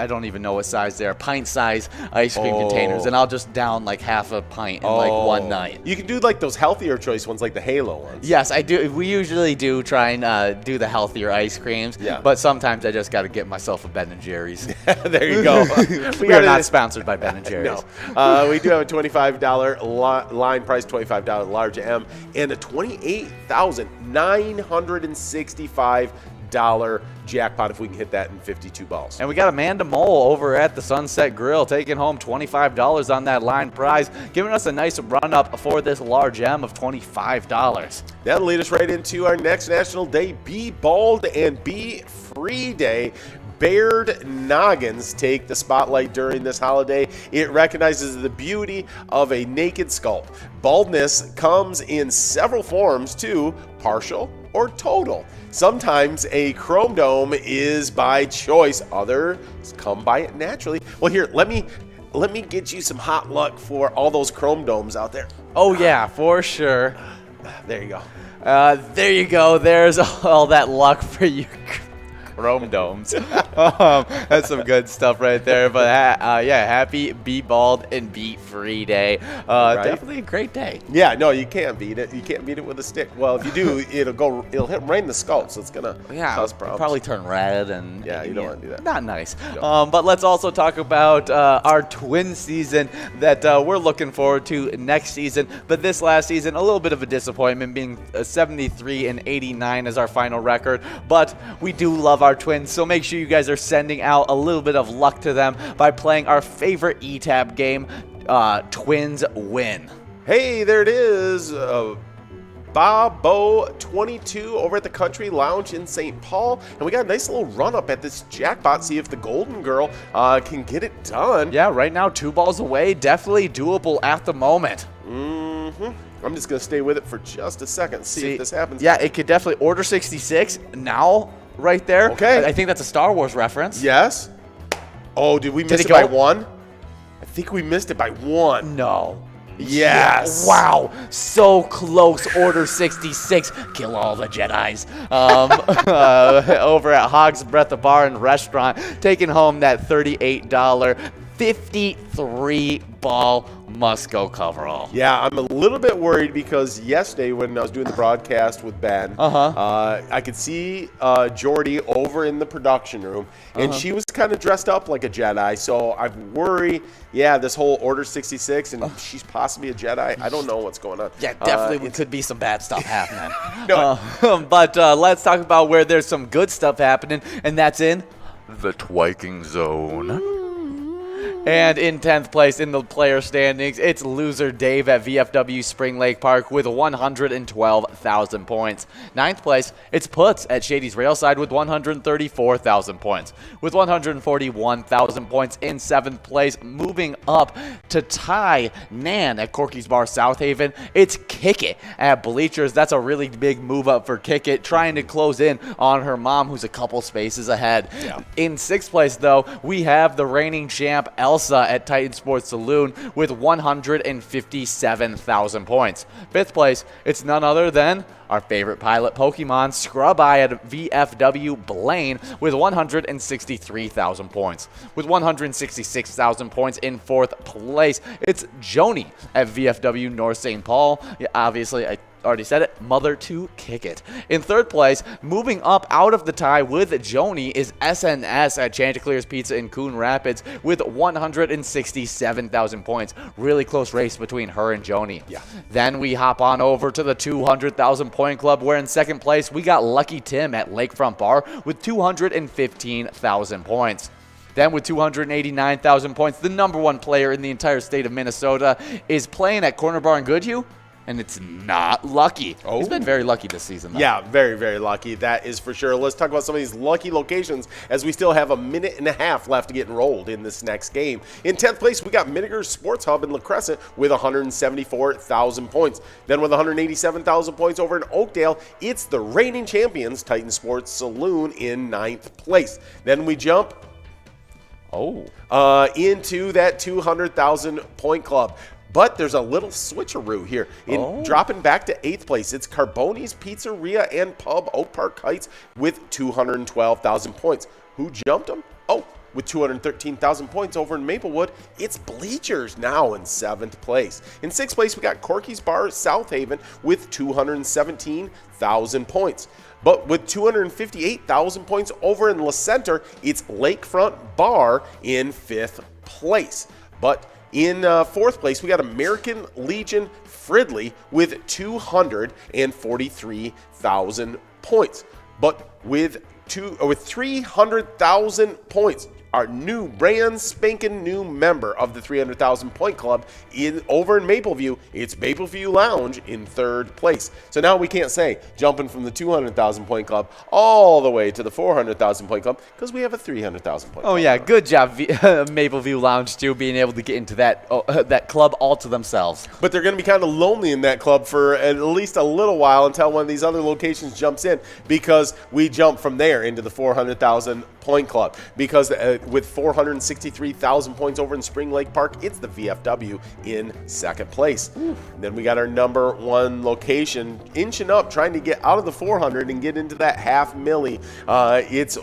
don't even know what size they are, pint size ice cream containers, and I'll just down like half a pint in like one night. You can do like those healthier choice ones, like the Halo ones. Yes, I do. We usually do try and do the healthier ice creams, but sometimes I just got to get myself a Ben & Jerry's. There you go. We are not sponsored by Ben & Jerry's. No. We do have a $25 line price, $25 large M, and a $28,965 jackpot if we can hit that in 52 balls. And we got Amanda Mole over at the Sunset Grill taking home $25 on that line prize, giving us a nice run up for this large M of $25. That'll lead us right into our next national day, Be Bald and Be Free Day. Bared noggins take the spotlight during this holiday. It recognizes the beauty of a naked sculpt. Baldness comes in several forms too, partial or total. Sometimes a chrome dome is by choice. Others come by it naturally. Well, here, let me get you some hot luck for all those chrome domes out there. Oh yeah, for sure. There you go. There you go. There's all that luck for you. Chrome domes. That's some good stuff right there. But happy Be Bald and Be Free Day. Right? Definitely a great day. Yeah, no, you can't beat it. You can't beat it with a stick. Well, if you do, it'll hit right in the skull, so it's gonna cause problems. Probably turn red and you don't want to do that. Not nice. No. But let's also talk about our twin season that we're looking forward to next season. But this last season, a little bit of a disappointment, being 73 and 89 as our final record. But we do love our twins, so make sure you guys are sending out a little bit of luck to them by playing our favorite ETAB game, Twins Win. Hey, there it is. Bobo22 over at the Country Lounge in St. Paul. And we got a nice little run up at this jackpot. See if the Golden Girl can get it done. Yeah, right now 2 balls away. Definitely doable at the moment. I'm just going to stay with it for just a second. See if this happens. Yeah, it could definitely. Order 66 now. Right there. Okay. I think that's a Star Wars reference. Yes. Oh, did we miss it by 1? I think we missed it by 1. No. Yes. Yeah. Wow. So close. Order 66. Kill all the Jedis. Over at Hog's Breath of Bar and Restaurant, taking home that $38 53 ball must-go coverall. Yeah, I'm a little bit worried because yesterday when I was doing the broadcast with Ben, I could see Jordy over in the production room, and she was kind of dressed up like a Jedi. So I worry, this whole Order 66, and she's possibly a Jedi. I don't know what's going on. Yeah, definitely could be some bad stuff happening. But let's talk about where there's some good stuff happening, and that's in the Twiking Zone. And in 10th place in the player standings, it's loser Dave at VFW Spring Lake Park with 112,000 points. 9th place, it's Puts at Shady's Railside with 134,000 points. With 141,000 points in 7th place, moving up to tie Nan at Corky's Bar South Haven, it's Kick It at Bleachers. That's a really big move up for Kick It, trying to close in on her mom, who's a couple spaces ahead. Yeah. In 6th place, though, we have the reigning champ Elsa at Titan Sports Saloon with 157,000 points. 5th place, it's none other than our favorite pilot Pokemon, Scrub Eye at VFW Blaine with 163,000 points. With 166,000 points in 4th place, it's Joni at VFW North St. Paul. Yeah, obviously, I already said it, mother to Kick It. In 3rd place, moving up out of the tie with Joni, is SNS at Chanticleer's Pizza in Coon Rapids with 167,000 points. Really close race between her and Joni. Yeah. Then we hop on over to the 200,000 point club, where in 2nd place we got Lucky Tim at Lakefront Bar with 215,000 points. Then with 289,000 points, the #1 player in the entire state of Minnesota is playing at Corner Bar in Goodhue, and it's not Lucky. Oh. He's been very lucky this season, though. Yeah, very, very lucky. That is for sure. Let's talk about some of these lucky locations as we still have a minute and a half left to get enrolled in this next game. In 10th place, we got Miniger's Sports Hub in La Crescent with 174,000 points. Then with 187,000 points over in Oakdale, it's the reigning champions, Titan Sports Saloon, in 9th place. Then we jump into that 200,000 point club. But there's a little switcheroo here. Dropping back to 8th place, it's Carboni's Pizzeria and Pub, Oak Park Heights, with 212,000 points. Who jumped them? With 213,000 points over in Maplewood, it's Bleachers now in 7th place. In 6th place, we got Corky's Bar South Haven with 217,000 points. But with 258,000 points over in La Center, it's Lakefront Bar in 5th place. But in 4th place, we got American Legion Fridley with 243,000 points. But with 300,000 points, our new brand spanking new member of the 300,000 point club over in Mapleview, it's Mapleview Lounge in 3rd place. So now we can't say jumping from the 200,000 point club all the way to the 400,000 point club, because we have a 300,000 point club. Oh yeah, good job Mapleview Lounge too, being able to get into that club all to themselves. But they're going to be kind of lonely in that club for at least a little while until one of these other locations jumps in, because we jump from there into the 400,000 point club, because with 463,000 points over in Spring Lake Park, it's the VFW in 2nd place. Then we got our #1 location inching up, trying to get out of the 400 and get into that half milli. It's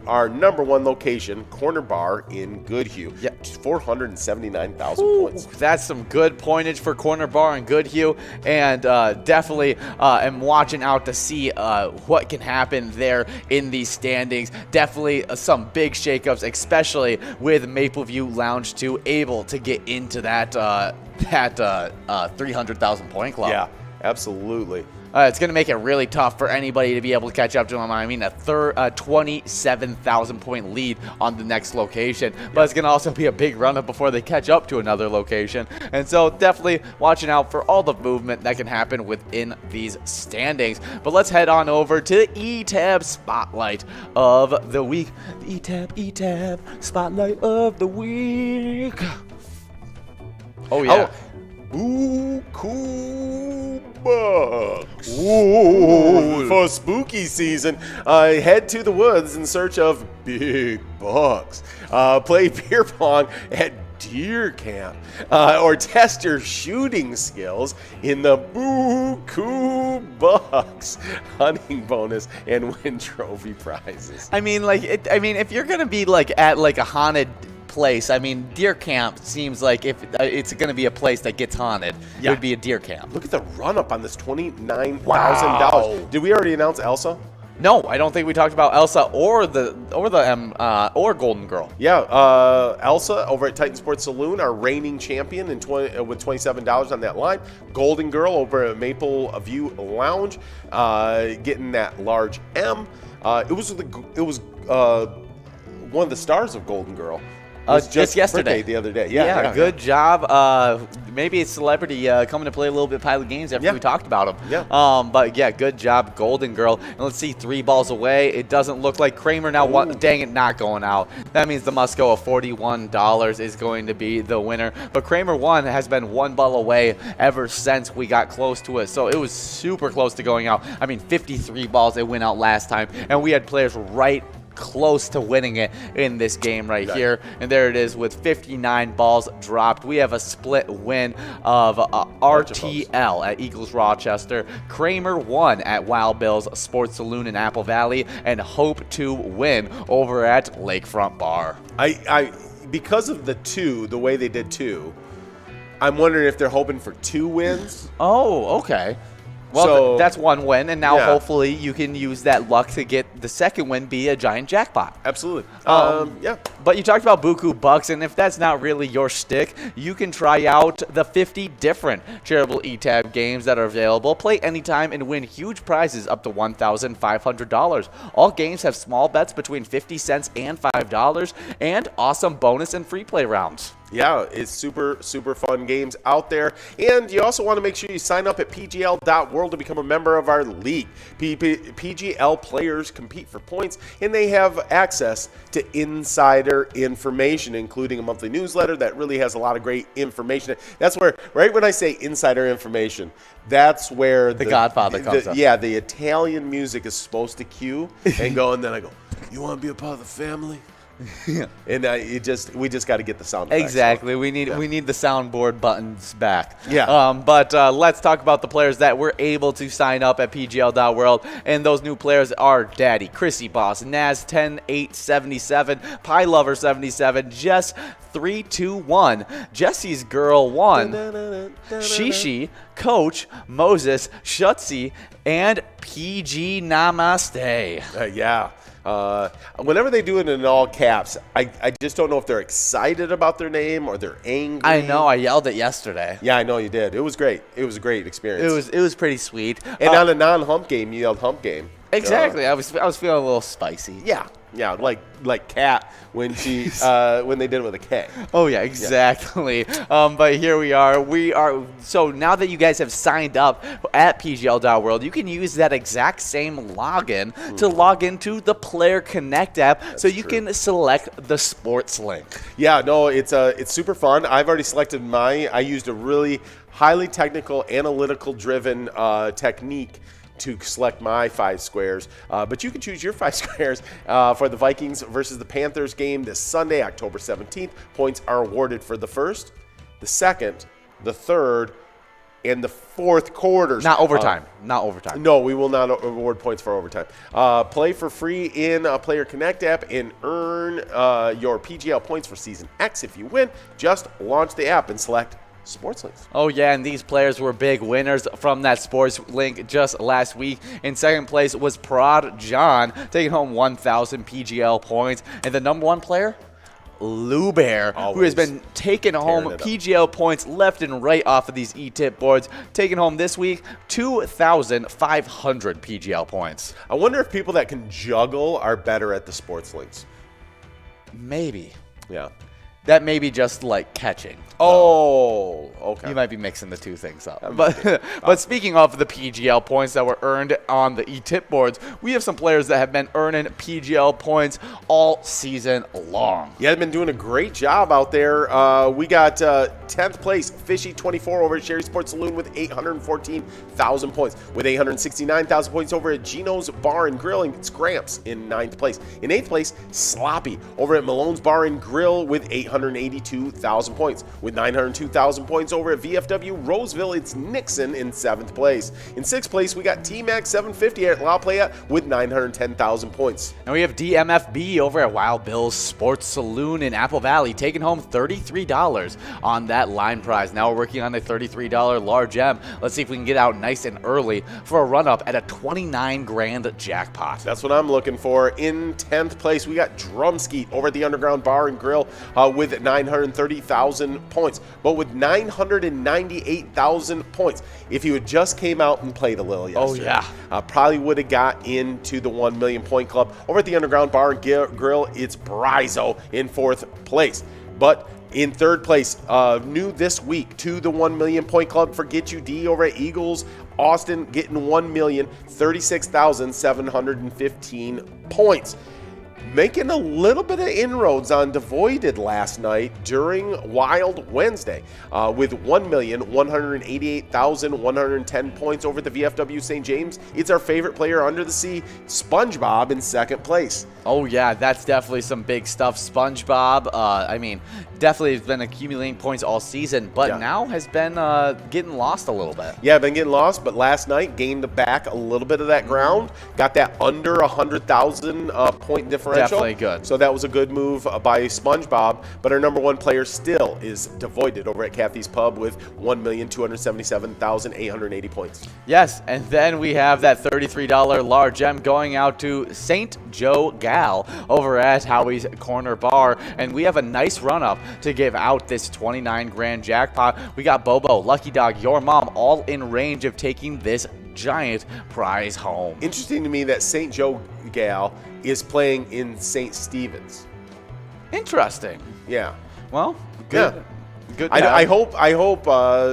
our #1 location, Corner Bar in Goodhue. Yeah, 479,000 points. That's some good pointage for Corner Bar in Goodhue, and definitely am watching out to see what can happen there in these standings. Definitely some big shakeups, especially with Mapleview Lounge 2 able to get into that 300,000 point club. Yeah, absolutely. It's going to make it really tough for anybody to be able to catch up to them. I mean, a 27,000 point lead on the next location, but it's going to also be a big run up before they catch up to another location. And so definitely watching out for all the movement that can happen within these standings. But let's head on over to the ETAB Spotlight of the Week. The ETAB Spotlight of the Week. Oh, yeah. Ooh, cool bugs. Ooh, for spooky season, head to the woods in search of big bugs. Play beer pong at deer camp, or test your shooting skills in the Boo Coo Bucks hunting bonus and win trophy prizes. I mean, if you're gonna be at a haunted place, I mean, deer camp seems like if it's going to be a place that gets haunted, it would be a deer camp. Look at the run up on this $29,000. Wow. Did we already announce Elsa? No, I don't think we talked about Elsa or Golden Girl. Yeah, Elsa over at Titan Sports Saloon, our reigning champion with $27 on that line. Golden Girl over at Maple View Lounge, getting that large M. It was one of the stars of Golden Girl. was just yesterday. The other day. Yeah, good job. Maybe a celebrity coming to play a little bit of Pilot Games after we talked about him. Yeah. But yeah, good job, Golden Girl. And let's see, 3 balls away. It doesn't look like Kramer now. Dang it, not going out. That means the Musco of $41 is going to be the winner. But Kramer 1 has been 1 ball away ever since we got close to it. So it was super close to going out. I mean, 53 balls, it went out last time. And we had players right close to winning it in this game right here. And there it is with 59 balls dropped. We have a split win of RTL at Eagles Rochester, Kramer 1 at Wild Bill's Sports Saloon in Apple Valley, and Hope to win over at Lakefront Bar. I because of the way they did 2, I'm wondering if they're hoping for 2 wins. Oh, okay. Well, so, that's 1 win, and now hopefully you can use that luck to get the second win be a giant jackpot. Absolutely. Yeah. But you talked about Buku Bucks, and if that's not really your shtick, you can try out the 50 different charitable eTab games that are available. Play anytime and win huge prizes up to $1,500. All games have small bets between 50 cents and $5, and awesome bonus and free play rounds. Yeah, it's super, super fun games out there. And you also want to make sure you sign up at pgl.world to become a member of our league. PGL players compete for points, and they have access to insider information, including a monthly newsletter that really has a lot of great information. That's where, right when I say insider information, that's where the Godfather comes up. Yeah, the Italian music is supposed to cue and go, and then I go, "You want to be a part of the family?" And we just got to get the sound effects. Exactly. We need the soundboard buttons back. Yeah. But let's talk about the players that were able to sign up at PGL.World. And those new players are Daddy, Chrissy Boss, Naz 10877, Pie Lover 77, Jess 321, Jesse's Girl 1, Shishi, Coach, Moses, Shutzy, and PG Namaste. Yeah. Whenever they do it in all caps, I just don't know if they're excited about their name or they're angry. I know. I yelled it yesterday. Yeah, I know you did. It was great. It was a great experience. It was pretty sweet. And on a non-hump game, you yelled hump game. Exactly. I was feeling a little spicy. Yeah, like Kat when she when they did it with a K. Oh yeah, exactly. But here we are. So now that you guys have signed up at PGL.World, you can use that exact same login to log into the Player Connect app. So you can select the sports link. Yeah, no, it's super fun. I've already selected mine. I used a really highly technical, analytical driven technique to select my 5 squares, but you can choose your 5 squares for the Vikings versus the Panthers game this Sunday, October 17th. Points are awarded for the first, the second, the third, and the fourth quarters. Not overtime. Not overtime. No, we will not award points for overtime. Play for free in Player Connect app and earn your PGL points for Season X if you win. Just launch the app and select Sports Links. Oh yeah, and these players were big winners from that Sports Link just last week. In second place was Prod John, taking home 1,000 PGL points. And the number 1 player, Lou Bear, who has been taking home PGL points left and right off of these E-tip boards, taking home this week 2,500 PGL points. I wonder if people that can juggle are better at the Sports Links. Maybe. Yeah. That may be just like catching. Oh, okay. You might be mixing the two things up. But speaking of the PGL points that were earned on the E-tip boards, we have some players that have been earning PGL points all season long. Yeah, they've been doing a great job out there. We got 10th place, Fishy24 over at Sherry Sports Saloon with 814,000 points. With 869,000 points over at Gino's Bar and Grill and Scramps in 9th place. In 8th place, Sloppy over at Malone's Bar and Grill with 882,000 points. With 902,000 points over at VFW Roseville, it's Nixon in 7th place. In 6th place, we got T-Max 750 at La Playa with 910,000 points. And we have DMFB over at Wild Bill's Sports Saloon in Apple Valley, taking home $33 on that line prize. Now we're working on the $33 large M. Let's see if we can get out nice and early for a run-up at a 29 grand jackpot. That's what I'm looking for. In 10th place, we got Drumskeet over at the Underground Bar and Grill with with 930,000 points. But with 998,000 points, if he had just came out and played a little yesterday, probably would have got into the 1 million point club. Over at the Underground Bar and Grill, it's Brizo in 4th place. But in 3rd place, new this week to the 1 million point club for Get You D over at Eagles Austin, getting 1,036,715 points. Making a little bit of inroads on Devoided last night during Wild Wednesday with 1,188,110 points over the VFW St. James. It's our favorite player under the sea, SpongeBob, in 2nd place. Oh, yeah, that's definitely some big stuff. SpongeBob, I mean, definitely has been accumulating points all season, but now has been getting lost a little bit. Yeah, been getting lost, but last night gained back a little bit of that ground. Got that under 100,000 point differential. Definitely good. So that was a good move by SpongeBob, but our number 1 player still is Devoided over at Kathy's Pub with 1,277,880 points. Yes, and then we have that $33 large M going out to St. Joe Gal over at Howie's Corner Bar, and we have a nice run-up to give out this 29 grand jackpot. We got Bobo, Lucky Dog, Your Mom, all in range of taking this giant prize home. Interesting to me that St. Joe Gal is playing in St. Stephen's. Interesting. Yeah. Well, good. Yeah. Good. I hope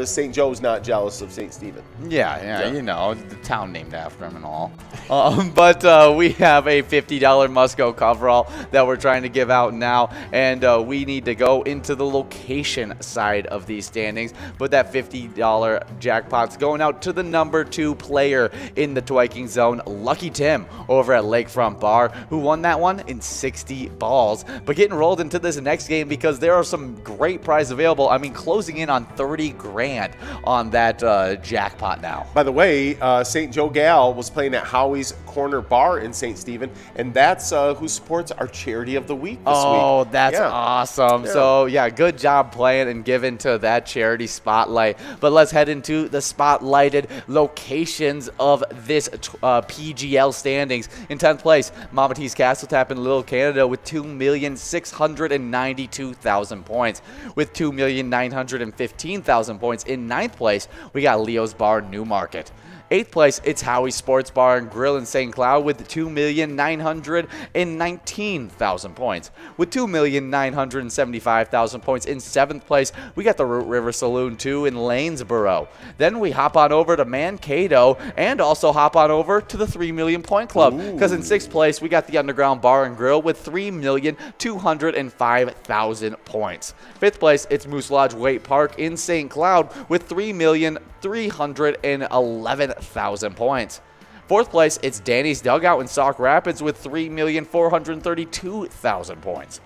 St. Joe's not jealous of St. Stephen. Yeah, you know, the town named after him and all. But we have a $50 Musco coverall that we're trying to give out now, and we need to go into the location side of these standings. But that $50 jackpot's going out to the number 2 player in the Twiking zone, Lucky Tim, over at Lakefront Bar, who won that one in 60 balls. But getting rolled into this next game because there are some great prizes available. I mean, closing in on 30 grand on that jackpot now. By the way, St. Joe Gal was playing at Howie's Corner Bar in St. Stephen, and that's who supports our Charity of the Week this week. Oh, that's awesome. Yeah. So, yeah, good job playing and giving to that charity spotlight. But let's head into the spotlighted locations of this PGL standings. In 10th place, Mama T's Castle Tap in Little Canada with 2,692,000 points. With 2,915,000 points in 9th place, we got Leo's Bar Newmarket. 8th place, it's Howie's Sports Bar and Grill in St. Cloud with 2,919,000 points. With 2,975,000 points in 7th place, we got the Root River Saloon 2 in Lanesboro. Then we hop on over to Mankato and also hop on over to the 3 Million Point Club, because in 6th place, we got the Underground Bar and Grill with 3,205,000 points. 5th place, it's Moose Lodge Waite Park in St. Cloud with 3,311,000 points. 4th place, it's Danny's Dugout in Sauk Rapids with 3,432,000 points.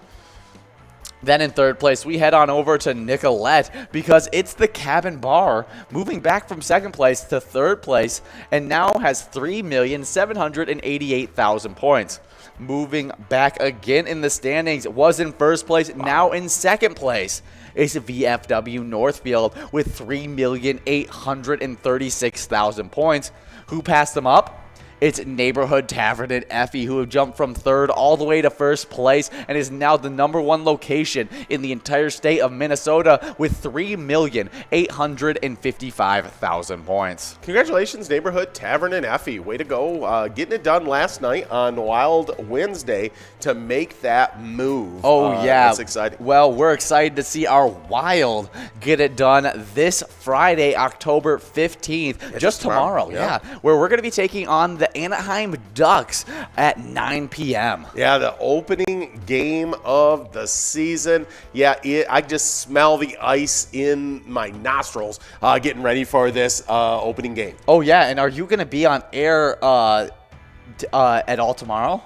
Then in 3rd place, we head on over to Nicolette because it's the Cabin Bar, moving back from 2nd place to 3rd place, and now has 3,788,000 points. Moving back again in the standings, was in 1st place, now in 2nd place. It's VFW Northfield with 3,836,000 points. Who passed them up? It's Neighborhood Tavern and Effie, who have jumped from 3rd all the way to 1st place and is now the number 1 location in the entire state of Minnesota with 3,855,000 points. Congratulations, Neighborhood Tavern and Effie. Way to go. Getting it done last night on Wild Wednesday to make that move. Oh, yeah. That's exciting. Well, we're excited to see our Wild get it done this Friday, October 15th, just tomorrow. Yeah. Where we're going to be taking on the Anaheim Ducks at 9 p.m. Yeah, the opening game of the season. Yeah, I just smell the ice in my nostrils getting ready for this opening game. Oh, yeah, and are you going to be on air at all tomorrow?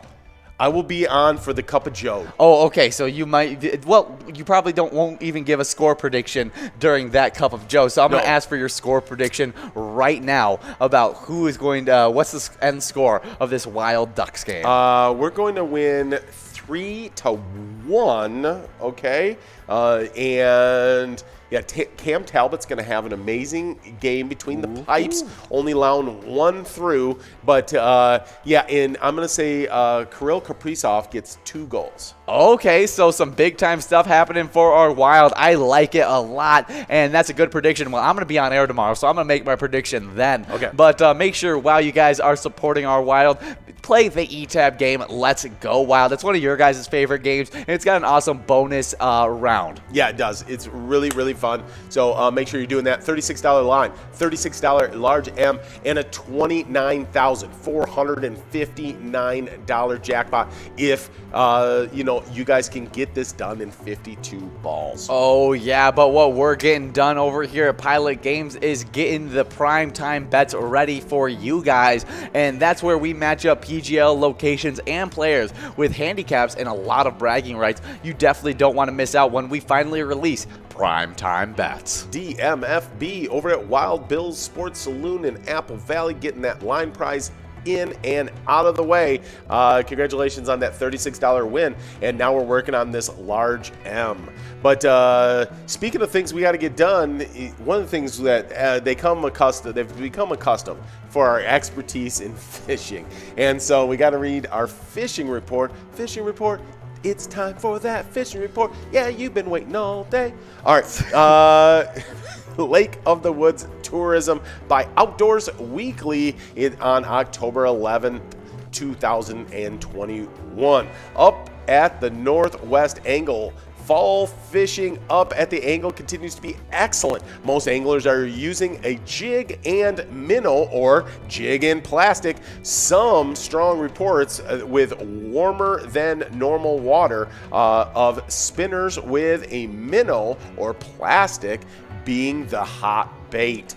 I will be on for the Cup of Joe. Oh, okay. So you might, well, you probably won't even give a score prediction during that Cup of Joe. So I'm going to ask for your score prediction right now about who is going to, what's the end score of this Wild Ducks game? We're going to win 3-1 1, okay? And yeah, Cam Talbot's going to have an amazing game between the pipes, only allowing 1 through. But, yeah, and I'm going to say Kirill Kaprizov gets 2 goals. Okay, so some big-time stuff happening for our Wild. I like it a lot, and that's a good prediction. Well, I'm going to be on air tomorrow, so I'm going to make my prediction then. Okay. But make sure, while you guys are supporting our Wild, play the ETAB game. Let's go Wild. It's one of your guys' favorite games, and it's got an awesome bonus round. Yeah, it does. It's really, really fun. So make sure you're doing that. $36 line, $36 large M, and a $29,459 jackpot if, you guys can get this done in 52 balls. Oh, yeah, but what we're getting done over here at Pilot Games is getting the prime time bets ready for you guys, and that's where we match up PGL locations and players with handicaps and a lot of bragging rights. You definitely don't want to miss out when we finally release prime time bets. DMFB over at Wild Bill's Sports Saloon in Apple Valley, getting that line prize in and out of the way. Congratulations on that $36 win, and now we're working on this large M. But speaking of things we got to get done, one of the things that they've become accustomed for our expertise in fishing, and so we got to read our fishing report. It's time for that fishing report. Yeah, you've been waiting all day. All right. Lake of the Woods Tourism by Outdoors Weekly on October 11th, 2021. Up at the Northwest Angle. Fall fishing up at the angle continues to be excellent. Most anglers are using a jig and minnow or jig and plastic. Some strong reports with warmer than normal water of spinners with a minnow or plastic being the hot bait.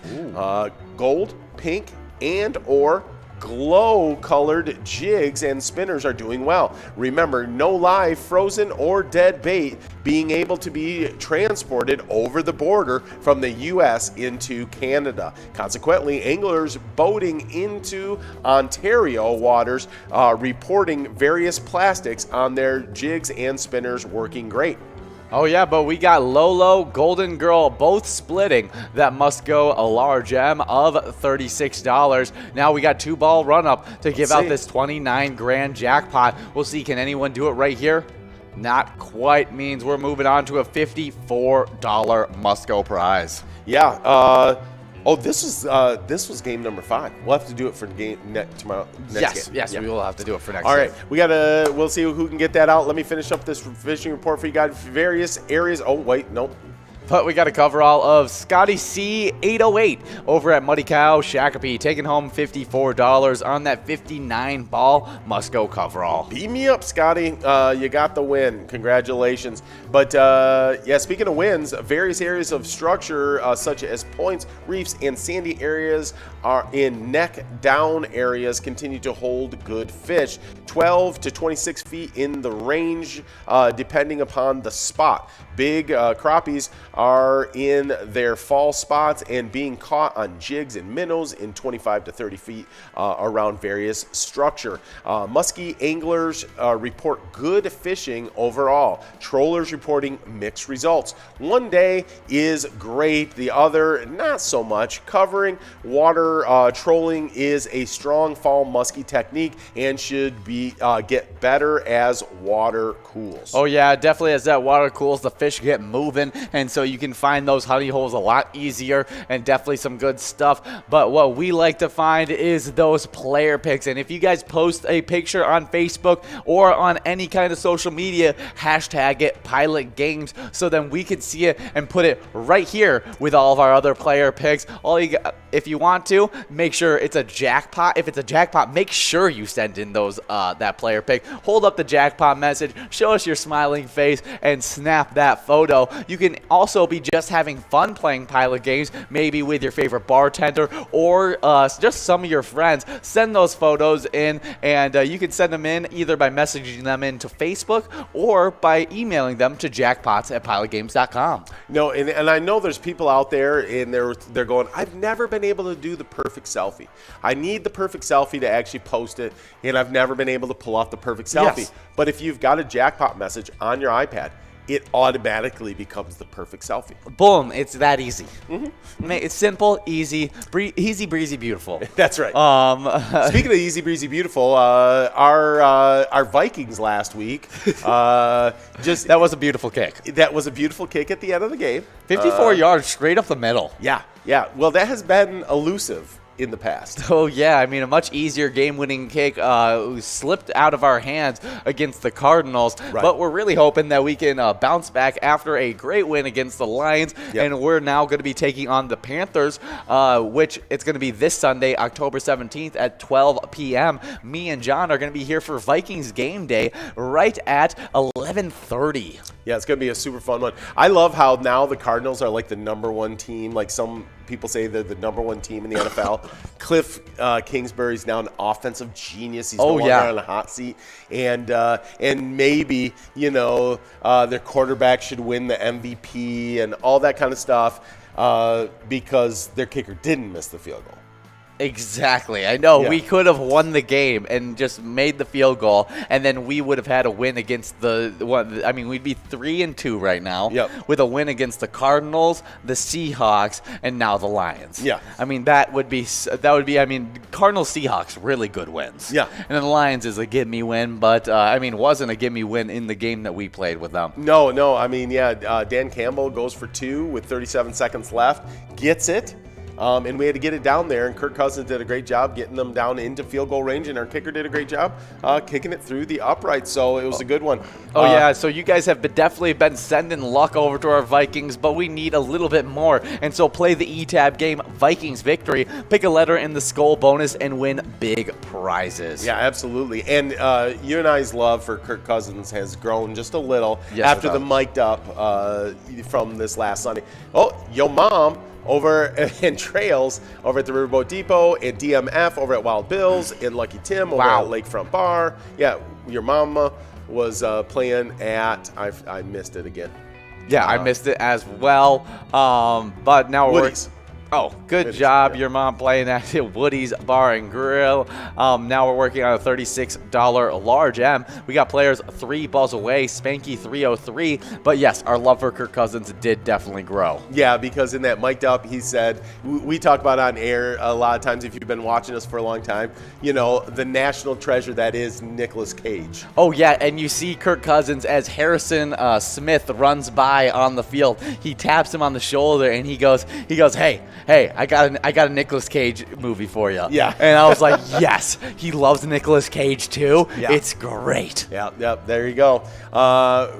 Gold, pink, and or glow-colored jigs and spinners are doing well. Remember, no live, frozen, or dead bait being able to be transported over the border from the U.S. into Canada. Consequently, anglers boating into Ontario waters reporting various plastics on their jigs and spinners working great. Oh yeah, but we got Lolo, Golden Girl, both splitting. That must go a large M of $36. Now we got 2-ball run-up to give out this 29 grand jackpot. We'll see, can anyone do it right here? Not quite. Means we're moving on to a $54 must-go prize. Yeah, this was game number 5. We'll have to do it for game tomorrow. Yes, yeah. we will have to do it for next. All right, we'll see who can get that out. Let me finish up this fishing report for you guys. Various areas. Oh wait, nope. But we got to cover all of Scotty C 808 over at Muddy Cow Shakopee, taking home $54 on that 59 ball must go coverall. Beat me up, Scotty. You got the win. Congratulations. But yeah, speaking of wins, various areas of structure such as points, reefs, and sandy areas are in neck down areas continue to hold good fish. 12 to 26 feet in the range, depending upon the spot. Big crappies are in their fall spots and being caught on jigs and minnows in 25 to 30 feet around various structure. Muskie anglers report good fishing overall. Trollers reporting mixed results. One day is great, the other not so much. Covering water trolling is a strong fall muskie technique and should be get better as water cools. Oh yeah, definitely as that water cools, the fish get moving, and so you can find those honey holes a lot easier, and definitely some good stuff. But what we like to find is those player picks, and if you guys post a picture on Facebook or on any kind of social media, hashtag it Pilot Games, so then we can see it and put it right here with all of our other player picks. All you got, if you want to, make sure it's a jackpot. If it's a jackpot, make sure you send in those that player pick. Hold up the jackpot message, show us your smiling face, and snap that photo. You can also be just having fun playing Pilot Games, maybe with your favorite bartender or just some of your friends. Send those photos in, and you can send them in either by messaging them into Facebook or by emailing them to jackpots@pilotgames.com. No, and I know there's people out there, and they're going, I've never been been able to do the perfect selfie. I need the perfect selfie to actually post it, and I've never been able to pull off the perfect selfie. Yes. But if you've got a jackpot message on your iPad, it automatically becomes the perfect selfie. Boom, it's that easy. It's simple, easy, easy breezy, beautiful. That's right. Speaking of easy breezy beautiful, our Vikings last week, that was a beautiful kick. That was a beautiful kick at the end of the game. 54 yards straight up the middle. Yeah. Well, that has been elusive in the past. Oh, yeah. I mean, a much easier game-winning kick slipped out of our hands against the Cardinals. Right. But we're really hoping that we can bounce back after a great win against the Lions. Yep. And we're now going to be taking on the Panthers, which it's going to be this Sunday, October 17th at 12 p.m. Me and John are going to be here for Vikings game day right at 11:30. Yeah, it's going to be a super fun one. I love how now the Cardinals are like the number one team. Like some people say they're the number one team in the NFL. Cliff Kingsbury's now an offensive genius. He's no longer on the hot seat. And maybe, their quarterback should win the MVP and all that kind of stuff because their kicker didn't miss the field goal. Exactly. I know. Yeah. We could have won the game and just made the field goal, and then we would have had a win against the one. I mean, we'd be 3-2 right now with a win against the Cardinals, the Seahawks, and now the Lions. Yeah. I mean, that would be. I mean, Cardinals, Seahawks, really good wins. Yeah. And then the Lions is a give-me win, but wasn't a give-me win in the game that we played with them. No. I mean, Dan Campbell goes for 2 with 37 seconds left, gets it. And we had to get it down there, and Kirk Cousins did a great job getting them down into field goal range, and our kicker did a great job kicking it through the upright. So it was a good one. So you guys have definitely been sending luck over to our Vikings, but we need a little bit more. And so play the E-Tab game, Vikings victory, pick a letter in the Skull bonus, and win big prizes. Yeah, absolutely. And you and I's love for Kirk Cousins has grown just a little after the mic'd up from this last Sunday. Oh, yo mom over in Trails over at the Riverboat Depot, and DMF over at Wild Bill's, and Lucky Tim over at Lakefront Bar. Yeah, your mama was playing at, I missed it again. Yeah, I missed it as well. But now we're Woody's. Oh, good job, your mom playing at Woody's Bar and Grill. Now we're working on a $36 large M. We got players 3 balls away, Spanky 303. But yes, our love for Kirk Cousins did definitely grow. Yeah, because in that mic'd up, he said, we talk about on air a lot of times if you've been watching us for a long time, the national treasure that is Nicolas Cage. Oh, yeah, and you see Kirk Cousins as Harrison Smith runs by on the field. He taps him on the shoulder, and he goes, hey, I got a Nicolas Cage movie for you. Yeah. And I was like, yes, he loves Nicolas Cage too. Yeah. It's great. Yep, there you go.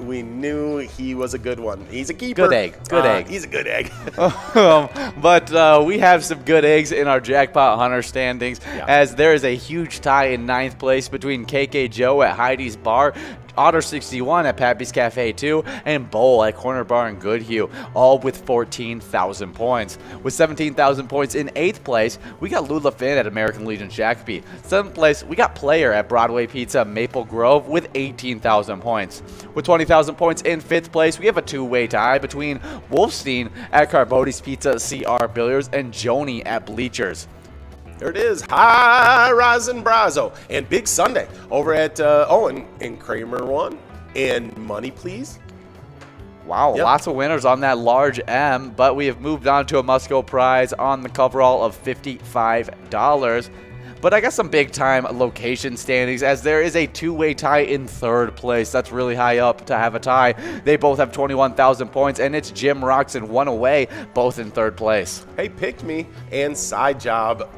We knew he was a good one. He's a keeper. Good egg. He's a good egg. But we have some good eggs in our Jackpot Hunter standings, as there is a huge tie in 9th place between KK Joe at Heidi's Bar, Otter 61 at Pappy's Cafe 2, and Bowl at Corner Bar in Goodhue, all with 14,000 points. With 17,000 points in 8th place, we got Lula Finn at American Legion Shakopee. 7th place, we got Player at Broadway Pizza Maple Grove with 18,000 points. With 20,000 points in 5th place, we have a 2-way tie between Wolfstein at Carbody's Pizza CR Billiards and Joni at Bleachers. There it is, High Rising Brazo, and Big Sunday over at and Kramer won, and Money Please. Wow, lots of winners on that large M, but we have moved on to a must-go prize on the coverall of $55. But I got some big-time location standings, as there is a 2-way tie in 3rd place. That's really high up to have a tie. They both have 21,000 points, and it's Jim Rocks and One Away, both in 3rd place. Hey, Pick Me and Side Job.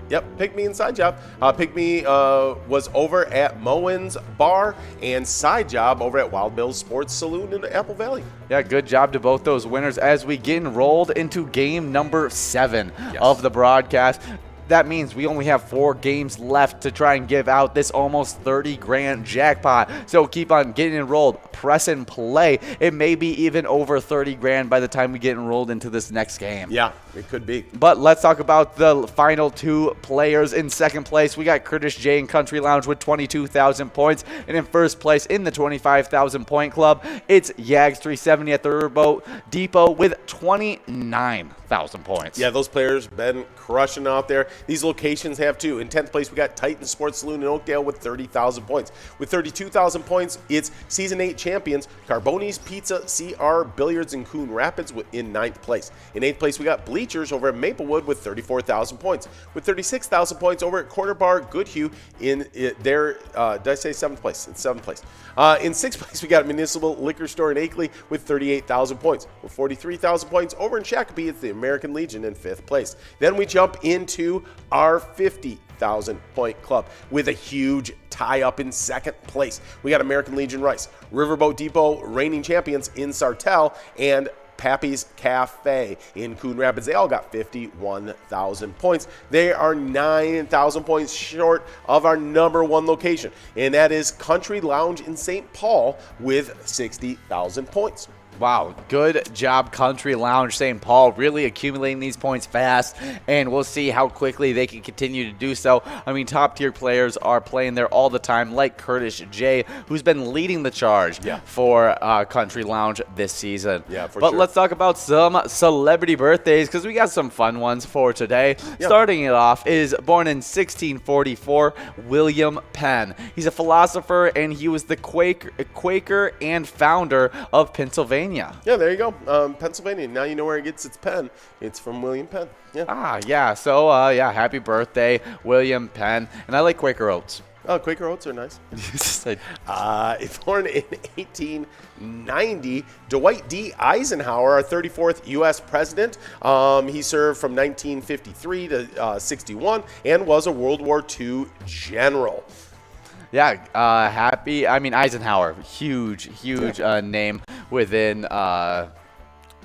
Yep, Pick Me and Side Job. Pick Me was over at Moen's Bar, and Side Job over at Wild Bill's Sports Saloon in Apple Valley. Yeah, good job to both those winners as we get enrolled into game number 7 of the broadcast. that means we only have 4 games left to try and give out this almost 30 grand jackpot. So keep on getting enrolled, press and play. It may be even over 30 grand by the time we get enrolled into this next game. Yeah, it could be. But let's talk about the final 2 players. In second place, we got Curtis J in Country Lounge with 22,000 points. And in first place in the 25,000 point club, it's Yags370 at the Riverboat Depot with 29,000 points. Yeah, those players been crushing out there. These locations have too. In 10th place, we got Titan Sports Saloon in Oakdale with 30,000 points. With 32,000 points, it's Season 8 champions Carboni's Pizza CR Billiards in Coon Rapids in 9th place. In 8th place, we got Bleachers over at Maplewood with 34,000 points. With 36,000 points over at Corner Bar Goodhue in their, did I say 7th place? It's 7th place. In 6th place, we got Municipal Liquor Store in Akeley with 38,000 points. With 43,000 points over in Shakopee, it's the American Legion in 5th place. Then we jump into our 50,000 point club with a huge tie up in 2nd place. We got American Legion Rice, Riverboat Depot reigning champions in Sartell, and Pappy's Cafe in Coon Rapids. They all got 51,000 points. They are 9,000 points short of our number 1 location, and that is Country Lounge in St. Paul with 60,000 points. Wow, good job, Country Lounge St. Paul, really accumulating these points fast, and we'll see how quickly they can continue to do so. I mean, top-tier players are playing there all the time, like Curtis J., who's been leading the charge for Country Lounge this season. Yeah, for But sure. let's talk about some celebrity birthdays, because we got some fun ones for today. Starting it off is born in 1644, William Penn. He's a philosopher, and he was the Quaker and founder of Pennsylvania. Yeah, there you go. Pennsylvania. Now you know where it gets its pen. It's from William Penn. Yeah. So, happy birthday, William Penn. And I like Quaker Oats. Oh, Quaker Oats are nice. Born in 1890, Dwight D. Eisenhower, our 34th U.S. president. He served from 1953 to 61 and was a World War II general. Yeah, Eisenhower, huge name within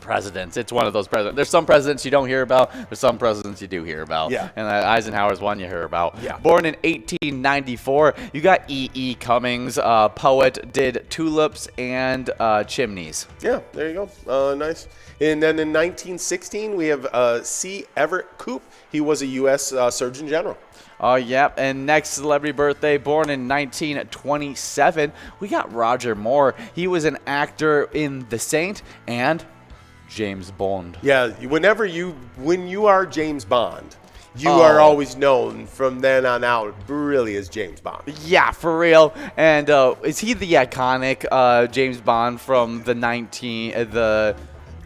presidents. It's one of those presidents. There's some presidents you don't hear about. There's some presidents you do hear about. Yeah. And Eisenhower's one you hear about. Yeah. Born in 1894, you got E.E. Cummings, poet, did Tulips and Chimneys. Yeah, there you go. Nice. And then in 1916, we have C. Everett Koop. He was a U.S. Surgeon General. Oh, yeah. And next celebrity birthday, born in 1927, we got Roger Moore. He was an actor in The Saint and James Bond. Yeah, when you are James Bond, you are always known from then on out really as James Bond. Yeah, for real. And is he the iconic James Bond from the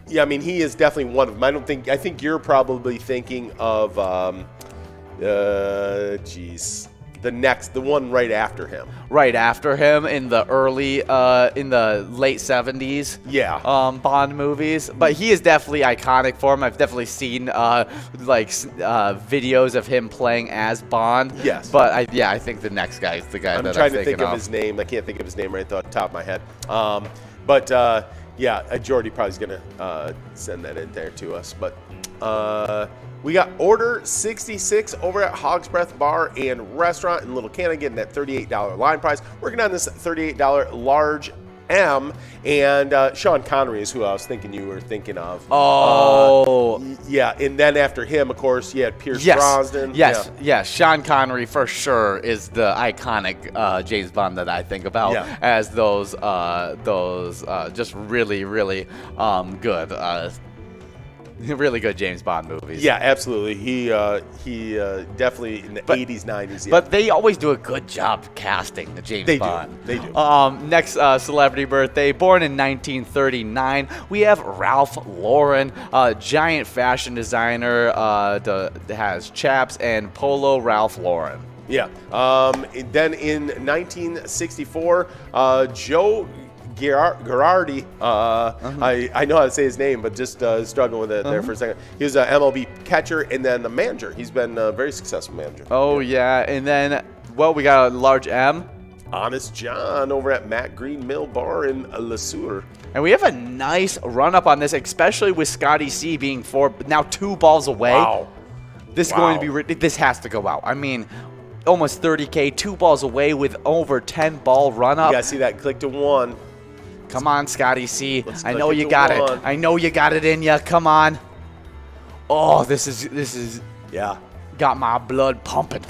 Yeah, I mean, he is definitely one of them. I think you're probably thinking of the one right after him. Right after him in the late 70s. Yeah. Bond movies. But he is definitely iconic for him. I've definitely seen videos of him playing as Bond. Yes. But I think the next guy is the guy that I'm trying to think of of his name. I can't think of his name right off the top of my head. Jordy probably is going to send that in there to us. But we got Order 66 over at Hog's Breath Bar and Restaurant in Little Canada, getting that $38 line prize. Working on this $38 large M, and Sean Connery is who I was thinking you were thinking of. Oh. Yeah, and then after him, of course, you had Pierce Brosnan. Yes. Sean Connery for sure is the iconic James Bond that I think about as those just really, really good. Really good James Bond movies. Yeah, absolutely. He definitely in the 80s, 90s. Yeah. But they always do a good job casting the James Bond. They do. Next celebrity birthday, born in 1939, we have Ralph Lauren, giant fashion designer, has chaps and polo Ralph Lauren. Yeah. Then in 1964, Joe Girardi, I know how to say his name, but just struggling with it there for a second. He was an MLB catcher and then the manager. He's been a very successful manager. Oh, yeah. And then, we got a large M. Honest John over at Matt Green Mill Bar in Le Sueur. And we have a nice run-up on this, especially with Scotty C being 2 balls away. Wow. This is going to be, this has to go out. I mean, almost 30K, 2 balls away with over 10 ball run up. You gotta see that click to 1. Come on, Scotty C. I know you got it. I know you got it in you. Come on. Oh, this is got my blood pumping.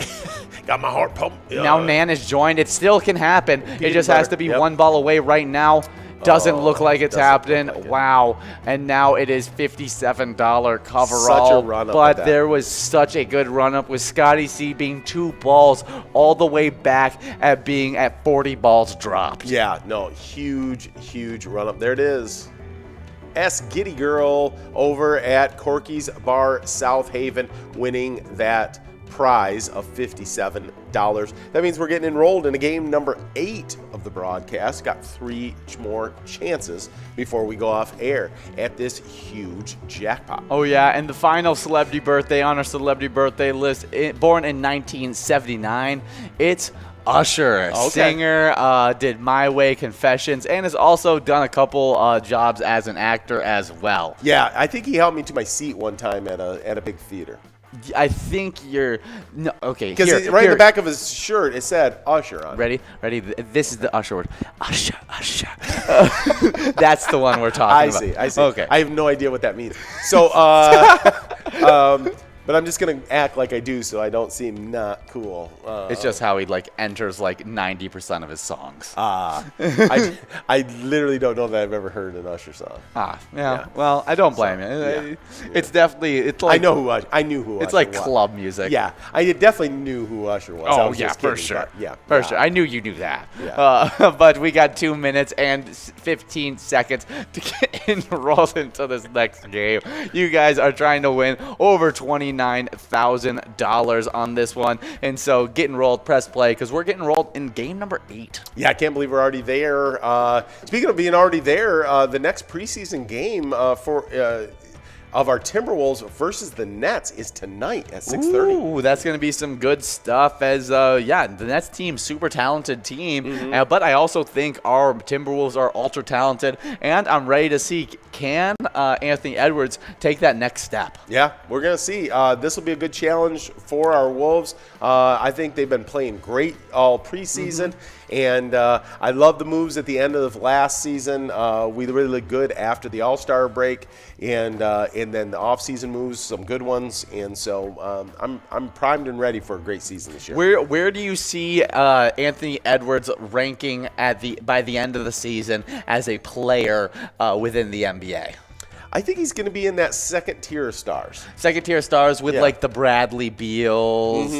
Got my heart pumping. Now Nan is joined. It still can happen. It just has to be 1 ball away right now. Doesn't look like it's happening. Like wow. And now it is $57 coverall. Such a run up. But there was such a good run up with Scotty C being 2 balls all the way back at being at 40 balls dropped. Yeah, no, huge run up. There it is. S. Giddy Girl over at Corky's Bar South Haven winning that prize of $57. That means we're getting enrolled in a game number 8 of the broadcast. Got 3 more chances before we go off air at this huge jackpot. Oh yeah, and the final celebrity birthday on our celebrity birthday list, born in 1979, it's Usher, singer, did My Way, Confessions, and has also done a couple jobs as an actor as well. Yeah, I think he helped me to my seat one time at a big theater. I think you're okay. Because right in the back of his shirt it said Usher on it. Ready. This is the Usher word. Usher. That's the one we're talking about. I see. Okay. I have no idea what that means. So, but I'm just gonna act like I do, so I don't seem not cool. It's just how he enters 90% of his songs. I literally don't know that I've ever heard an Usher song. Yeah. Well, I don't blame you. Yeah. It's definitely I knew who Usher was. It's like club music. Yeah, I definitely knew who Usher was. Oh yeah, for sure. For sure. I knew you knew that. Yeah. But we got 2 minutes and 15 seconds to get enrolled into this next game. You guys are trying to win over $29,000 on this one, and so get enrolled, press play, because we're getting enrolled in game number 8. Yeah, I can't believe we're already there. Speaking of being already there, the next preseason game of our Timberwolves versus the Nets is tonight at 6:30. Ooh, that's going to be some good stuff as, the Nets team, super talented team, but I also think our Timberwolves are ultra talented, and I'm ready to see, can Anthony Edwards take that next step? Yeah, we're going to see. This will be a good challenge for our Wolves. I think they've been playing great all preseason, and I love the moves at the end of last season. We really looked good after the All-Star break, and then the off-season moves, some good ones, and so I'm primed and ready for a great season this year. Where do you see Anthony Edwards ranking by the end of the season as a player within the NBA? I think he's going to be in that second tier of stars. Second tier of stars with the Bradley Beals,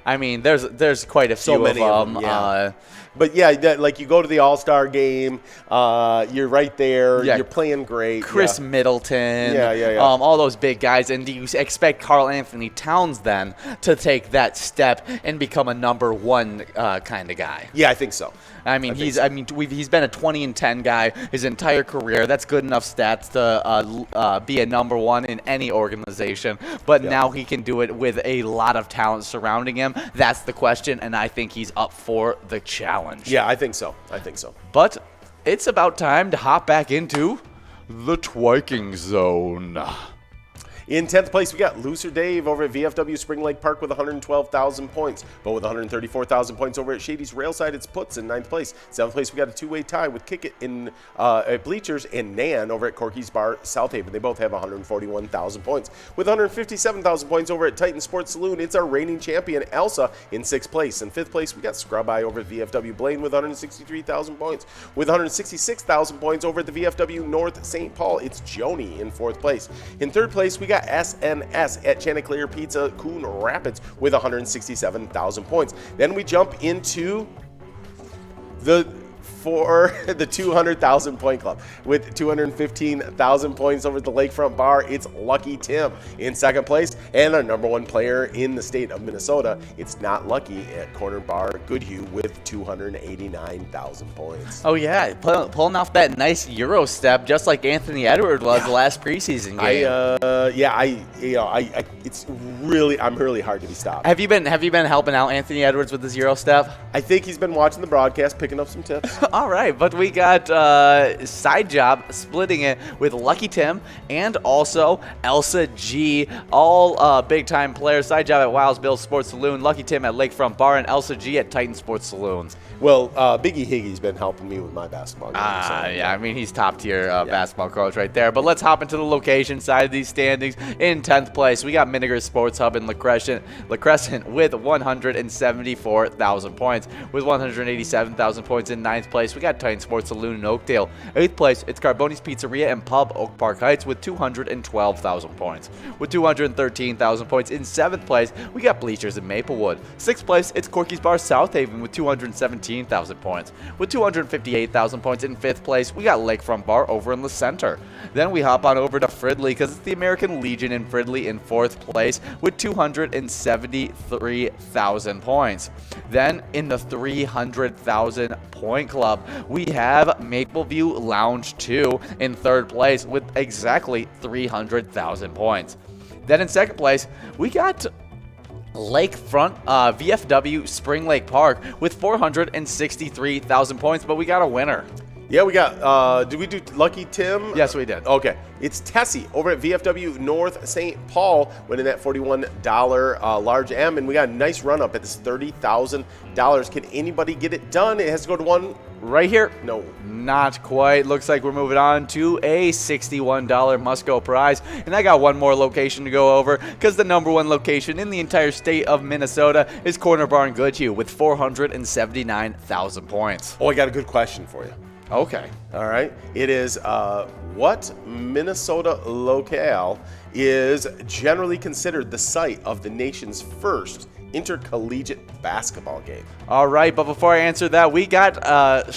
there's quite a few of them. Yeah. But yeah, you go to the All-Star game, you're right there, you're playing great. Chris Middleton, all those big guys, and do you expect Karl Anthony Towns then to take that step and become a number 1 kind of guy? Yeah, I think so. He's been a 20-10 guy his entire career. That's good enough stats to be a number 1 in any organization. But now he can do it with a lot of talent surrounding him. That's the question, and I think he's up for the challenge. Yeah, I think so. But it's about time to hop back into the twiking zone. In 10th place, we got Looser Dave over at VFW Spring Lake Park with 112,000 points. But with 134,000 points over at Shady's Railside, it's Puts in 9th place. 7th place, we got a 2-way tie with Kick It in at Bleachers and Nan over at Corky's Bar South Haven. They both have 141,000 points. With 157,000 points over at Titan Sports Saloon, it's our reigning champion, Elsa, in 6th place. In 5th place, we got Scrub Eye over at VFW Blaine with 163,000 points. With 166,000 points over at the VFW North St. Paul, it's Joni in 4th place. In 3rd place, we got SNS at Chanticleer Pizza, Coon Rapids with 167,000 points. Then we jump into the 200,000 point club with 215,000 points over at the Lakefront Bar. It's Lucky Tim in 2nd place, and our number 1 player in the state of Minnesota, it's not Lucky at Corner Bar Goodhue with 289,000 points. Oh yeah, pulling off that nice Euro step, just like Anthony Edwards was the last preseason game. I'm really hard to be stopped. Have you been helping out Anthony Edwards with his Euro step? I think he's been watching the broadcast, picking up some tips. All right, but we got Side Job splitting it with Lucky Tim and also Elsa G, all big-time players. Side Job at Wiles Bill Sports Saloon, Lucky Tim at Lakefront Bar, and Elsa G at Titan Sports Saloons. Well, Biggie Higgy's been helping me with my basketball game. Yeah, I mean, he's top-tier basketball coach right there. But let's hop into the location side of these standings. In 10th place, we got Miniger Sports Hub in La Crescent with 174,000 points. With 187,000 points in 9th place, we got Titan Sports Saloon in Oakdale. 8th place, it's Carboni's Pizzeria and Pub, Oak Park Heights, with 212,000 points. With 213,000 points in 7th place, we got Bleachers in Maplewood. 6th place, it's Corky's Bar South Haven with 217,000 points. With 258,000 points in 5th place, we got Lakefront Bar over in the center. Then we hop on over to Fridley because it's the American Legion in Fridley in 4th place with 273,000 points. Then in the 300,000 point club, we have Mapleview Lounge 2 in 3rd place with exactly 300,000 points. Then in 2nd place, we got Lakefront VFW Spring Lake Park with 463,000 points, but we got a winner. Yeah, we got, did we do Lucky Tim? Yes, we did. Okay. It's Tessie over at VFW North St. Paul, winning that $41 large M, and we got a nice run up at this $30,000. Can anybody get it done? It has to go to one. Right here? No. Not quite. Looks like we're moving on to a $61 must-go prize. And I got one more location to go over because the #1 location in the entire state of Minnesota is Corner Bar in Goodhue with 479,000 points. Oh, I got a good question for you. Okay. All right. It is what Minnesota locale is generally considered the site of the nation's first intercollegiate basketball game? All right, but before I answer that, we got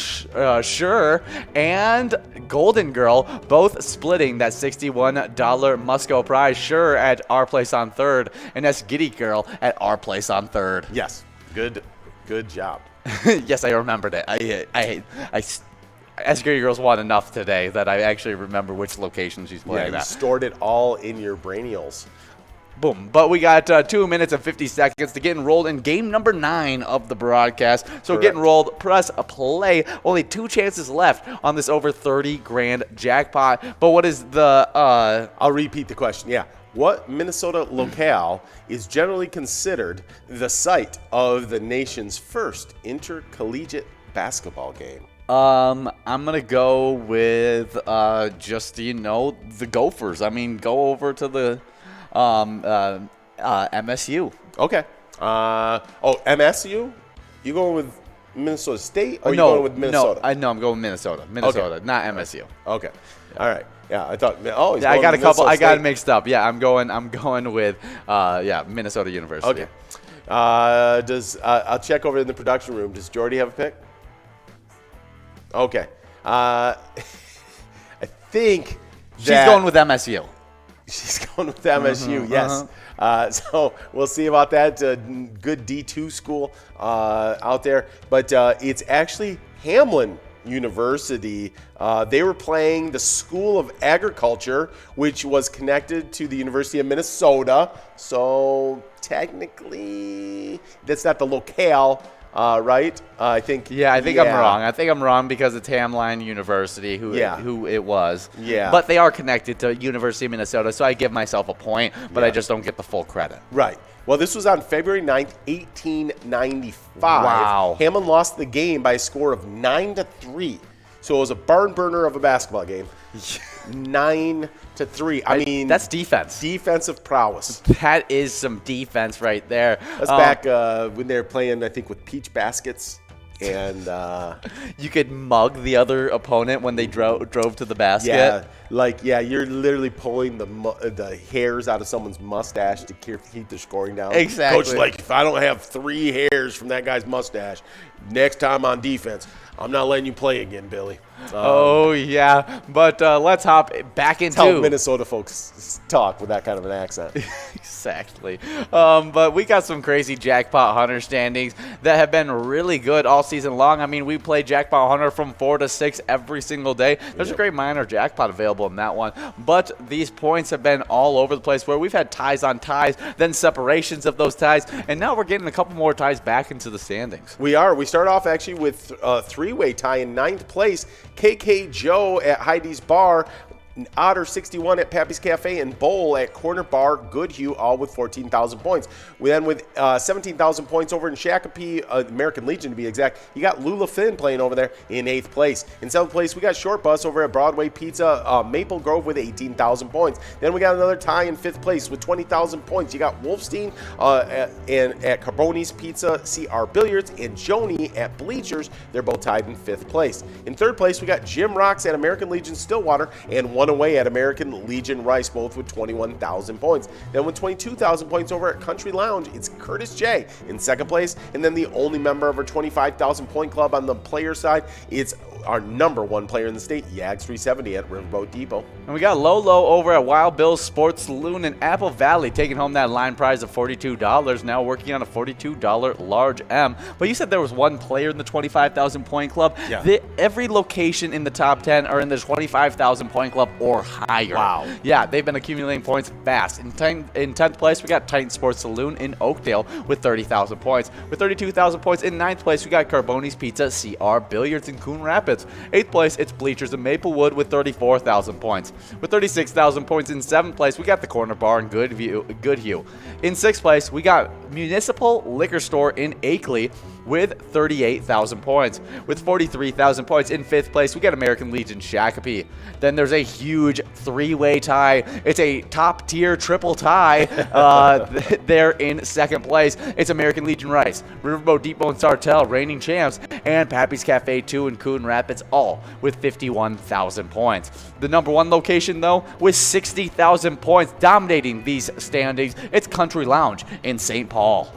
Sure and Golden Girl both splitting that $61 must-go prize. Sure at our place on 3rd, and that's Giddy Girl at our place on 3rd. Yes. Good job. Yes, I remembered it. I Giddy Girls won enough today that I actually remember which location she's playing You at. stored it all in your brainials. Boom. But we got 2 minutes and 50 seconds to get enrolled in game number 9 of the broadcast. So Correct. get enrolled, press a play. Only 2 chances left on this over 30 grand jackpot. But what is the... I'll repeat the question. Yeah. What Minnesota locale is generally considered the site of the nation's first intercollegiate basketball game? I'm going to go with just, the Gophers. I mean, go over to the... MSU. Okay. MSU? You going with Minnesota State or you no, going with Minnesota? No, I'm going with Minnesota. Minnesota, not MSU. Okay. All right. Yeah, I thought. Oh, he's Yeah, I going got a with couple. Minnesota I got it State. mixed up. Yeah, I'm going with Minnesota University. Okay. I'll check over in the production room. Does Jordy have a pick? Okay. I think She's going with MSU. She's going with MSU, yes. So we'll see about that. Good D2 school out there. But it's actually Hamlin University. They were playing the School of Agriculture, which was connected to the University of Minnesota. So technically, that's not the locale. Right? I think. Yeah, I think I'm wrong. I think I'm wrong because it's Hamline University who it was. Yeah. But they are connected to University of Minnesota, so I give myself a point, but I just don't get the full credit. Right. Well, this was on February 9th, 1895. Wow. Hamlin lost the game by a score of 9-3. So it was a barn burner of a basketball game. 9-3. I mean, that's defense. Defensive prowess. That is some defense right there. That's back when they were playing, I think, with peach baskets. And you could mug the other opponent when they drove to the basket. You're literally pulling the hairs out of someone's mustache to keep their scoring down. Exactly. Coach, if I don't have 3 hairs from that guy's mustache, next time on defense, I'm not letting you play again, Billy. But let's hop back into how Minnesota folks talk with that kind of an accent. Exactly. But we got some crazy Jackpot Hunter standings that have been really good all season long. I mean, we play Jackpot Hunter from 4 to 6 every single day. There's a great minor jackpot available in that one. But these points have been all over the place where we've had ties on ties, then separations of those ties, and now we're getting a couple more ties back into the standings. We are. We start off actually with 3 three-way tie in 9th place. KK Joe at Heidi's Bar, Otter 61 at Pappy's Cafe, and Bowl at Corner Bar Goodhue, all with 14,000 points. We then with 17,000 points over in Shakopee, American Legion to be exact, you got Lula Finn playing over there in 8th place. In 7th place, we got Short Bus over at Broadway Pizza, Maple Grove with 18,000 points. Then we got another tie in 5th place with 20,000 points. You got Wolfstein at Carboni's Pizza, CR Billiards, and Joni at Bleachers. They're both tied in 5th place. In 3rd place, we got Jim Rocks at American Legion Stillwater, and one away at American Legion Rice, both with 21,000 points. Then with 22,000 points over at Country Lounge, it's Curtis J in 2nd place. And then the only member of our 25,000 point club on the player side, it's our number 1 player in the state, Yags 370 at Riverboat Depot. And we got Lolo over at Wild Bill's Sports Saloon in Apple Valley, taking home that line prize of $42, now working on a $42 large M. But you said there was one player in the 25,000 point club. Yeah. Every location in the top 10 are in the 25,000 point club or higher. Wow. Yeah, they've been accumulating points fast. In 10th place, we got Titan Sports Saloon in Oakdale with 30,000 points. With 32,000 points in 9th place, we got Carboni's Pizza, CR Billiards in Coon Rapids. 8th place, it's Bleachers in Maplewood with 34,000 points. With 36,000 points in 7th place, we got the Corner Bar in Goodhue. In 6th place, we got Municipal Liquor Store in Akeley with 38,000 points. With 43,000 points in 5th place, we got American Legion Shakopee. Then there's a huge 3-way tie. It's a top-tier triple tie there in 2nd place. It's American Legion Rice, Riverboat Depot and Sartell, reigning champs, and Pappy's Cafe 2 in Coon Rapids, all with 51,000 points. The number 1 location, though, with 60,000 points, dominating these standings, it's Country Lounge in St. Paul.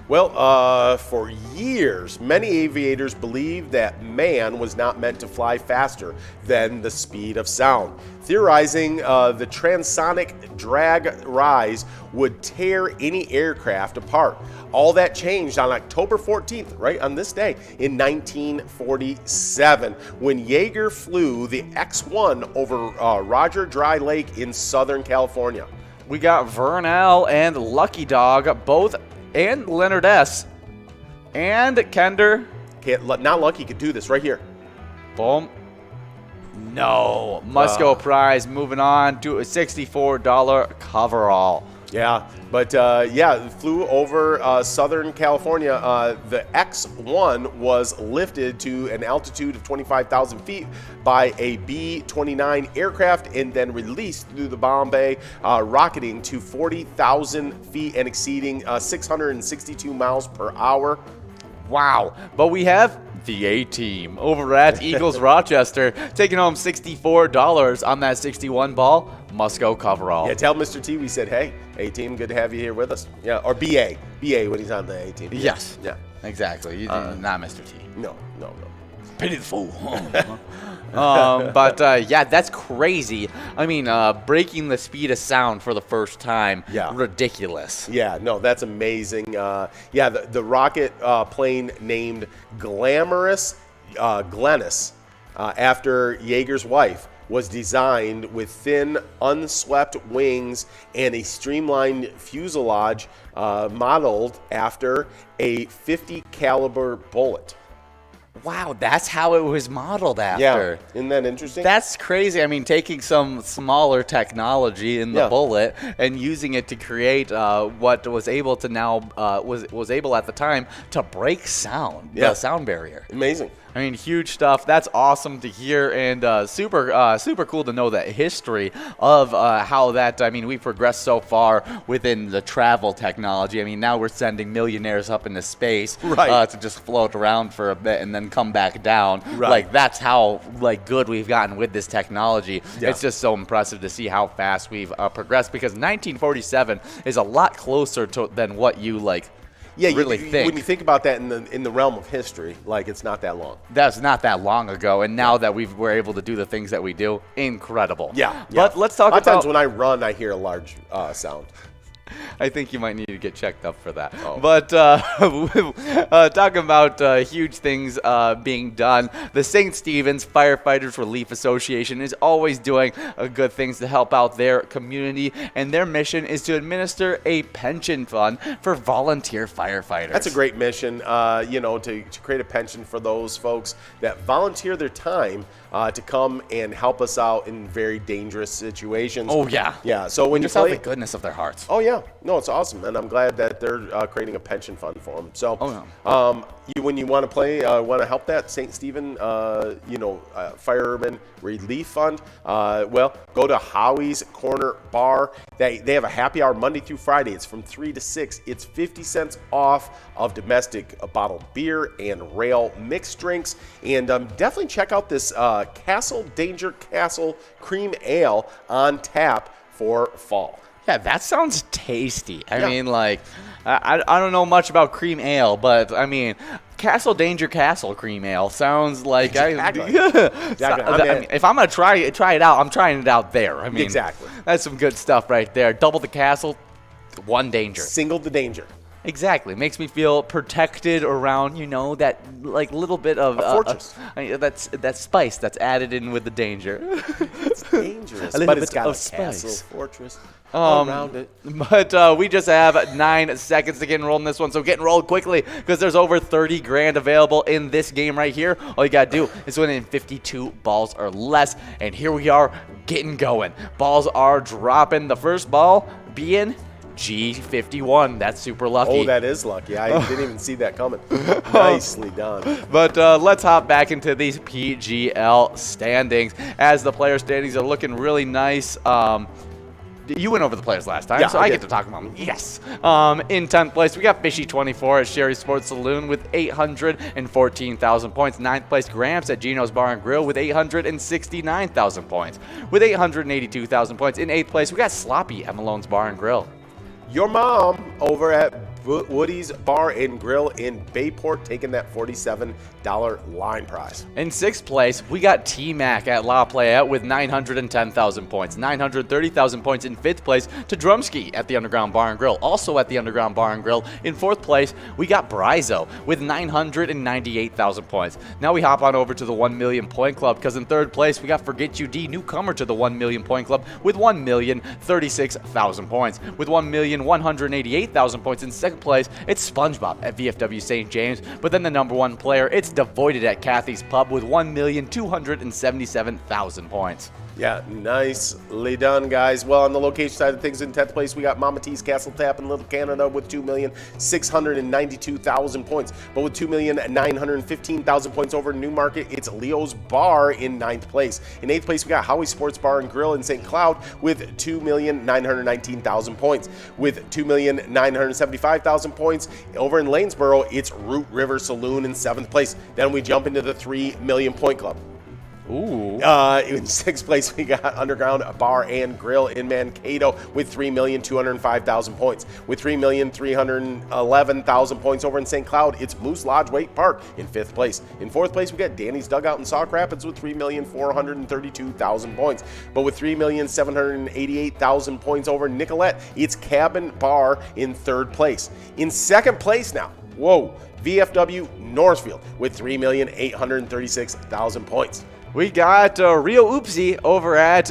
Well, for years, many aviators believed that man was not meant to fly faster than the speed of sound, theorizing the transonic drag rise would tear any aircraft apart. All that changed on October 14th, right on this day, in 1947, when Yeager flew the X-1 over Roger Dry Lake in Southern California. We got Vernal and Lucky Dog, both, and Leonard S. and Kender. Not Lucky could do this right here. Boom. No. Musco Prize moving on to a $64 coverall. Yeah, but flew over Southern California. The X-1 was lifted to an altitude of 25,000 feet by a B-29 aircraft and then released through the bomb bay, rocketing to 40,000 feet and exceeding 662 miles per hour. Wow. But we have the A-Team over at Eagles Rochester, taking home $64 on that 61 ball Musco coverall. Yeah, tell Mr. T we said, hey, A-Team, good to have you here with us. Yeah, or BA when he's on the A-Team. Yes. Yeah. Exactly. You not Mr. T. No. Pity the fool. Yeah, that's crazy. I mean, breaking the speed of sound for the first time. Yeah. Ridiculous. Yeah, no, that's amazing. The rocket plane named Glennis, after Yeager's wife, was designed with thin, unswept wings and a streamlined fuselage modeled after a .50 caliber bullet. Wow, that's how it was modeled after. Yeah, isn't that interesting? That's crazy. I mean, taking some smaller technology in the bullet and using it to create what was able to now was able at the time to break sound, the sound barrier. Amazing. I mean, huge stuff. That's awesome to hear, and super cool to know that history of how that. I mean, we've progressed so far within the travel technology. I mean, now we're sending millionaires up into space to just float around for a bit and then come back down. Right. Like that's how good we've gotten with this technology. Yeah. It's just so impressive to see how fast we've progressed, because 1947 is a lot closer than what you really think. When you think about that in the realm of history, it's not that long. That's not that long ago, and now that we're able to do the things that we do, incredible. Yeah. But let's talk a lot about. of times when I run, I hear a large sound. I think you might need to get checked up for that. Oh. But talking about huge things being done, the St. Stephen's Firefighters Relief Association is always doing good things to help out their community, and their mission is to administer a pension fund for volunteer firefighters. That's a great mission, to create a pension for those folks that volunteer their time to come and help us out in very dangerous situations. Oh, yeah. Yeah, so when you Just out of play... the goodness of their hearts. Oh, yeah. No, it's awesome, and I'm glad that they're creating a pension fund for them. So, when you want to play, want to help that St. Stephen, Fireman Relief Fund, go to Howie's Corner Bar. They have a happy hour Monday through Friday. It's from 3 to 6. It's 50 cents off of domestic bottled beer and rail mixed drinks. And definitely check out this Danger Castle Cream Ale on tap for fall. Yeah, that sounds tasty. I mean, I don't know much about cream ale, but I mean, Danger Castle cream ale sounds like Exactly. If I'm gonna try it out, I'm trying it out there. I mean, exactly. That's some good stuff right there. Double the castle, one danger. Single the danger. Exactly. Makes me feel protected around, that little bit of a fortress. That spice that's added in with the danger. It's dangerous, a little but bit it's got of a spice. castle, fortress around it. But we just have 9 seconds to get enrolled in this one, so get enrolled quickly because there's over 30 grand available in this game right here. All you gotta do is win in 52 balls or less, and here we are getting going. Balls are dropping. The first ball being G51. That's super lucky. Oh, that is lucky. I didn't even see that coming. Nicely done. But let's hop back into these PGL standings as the player standings are looking really nice. You went over the players last time, so I get to talk about them. Yes. In 10th place, we got Fishy24 at Sherry Sports Saloon with 814,000 points. 9th place, Gramps at Gino's Bar and Grill with 869,000 points. With 882,000 points. In 8th place, we got Sloppy at Malone's Bar and Grill. Your mom over at Woody's Bar and Grill in Bayport taking that $47 line prize. In 6th place, we got T-Mac at La Playa with 910,000 points. 930,000 points in 5th place to Drumski at the Underground Bar and Grill, also at the Underground Bar and Grill. In 4th place, we got Brizo with 998,000 points. Now we hop on over to the 1 million point club because in 3rd place, we got Forget You D, newcomer to the 1 million point club with 1,036,000 points. With 1,188,000 points in 2nd place, it's SpongeBob at VFW St. James, but then the number 1 player, it's Devoided at Kathy's Pub with 1,277,000 points. Yeah, nicely done, guys. Well, on the location side of things, in 10th place, we got Mama T's Castle Tap in Little Canada with 2,692,000 points. But with 2,915,000 points over in Newmarket, it's Leo's Bar in 9th place. In 8th place, we got Howie's Sports Bar and Grill in St. Cloud with 2,919,000 points. With 2,975,000 points over in Lanesboro, it's Root River Saloon in 7th place. Then we jump into the 3 million point club. Ooh. In 6th place, we got Underground Bar and Grill in Mankato with 3,205,000 points. With 3,311,000 points over in St. Cloud, it's Moose Lodge Wake Park in 5th place. In 4th place, we got Danny's Dugout in Sauk Rapids with 3,432,000 points. But with 3,788,000 points over in Nicolette, it's Cabin Bar in 3rd place. In 2nd place now, VFW Northfield with 3,836,000 points. We got Real Oopsie over at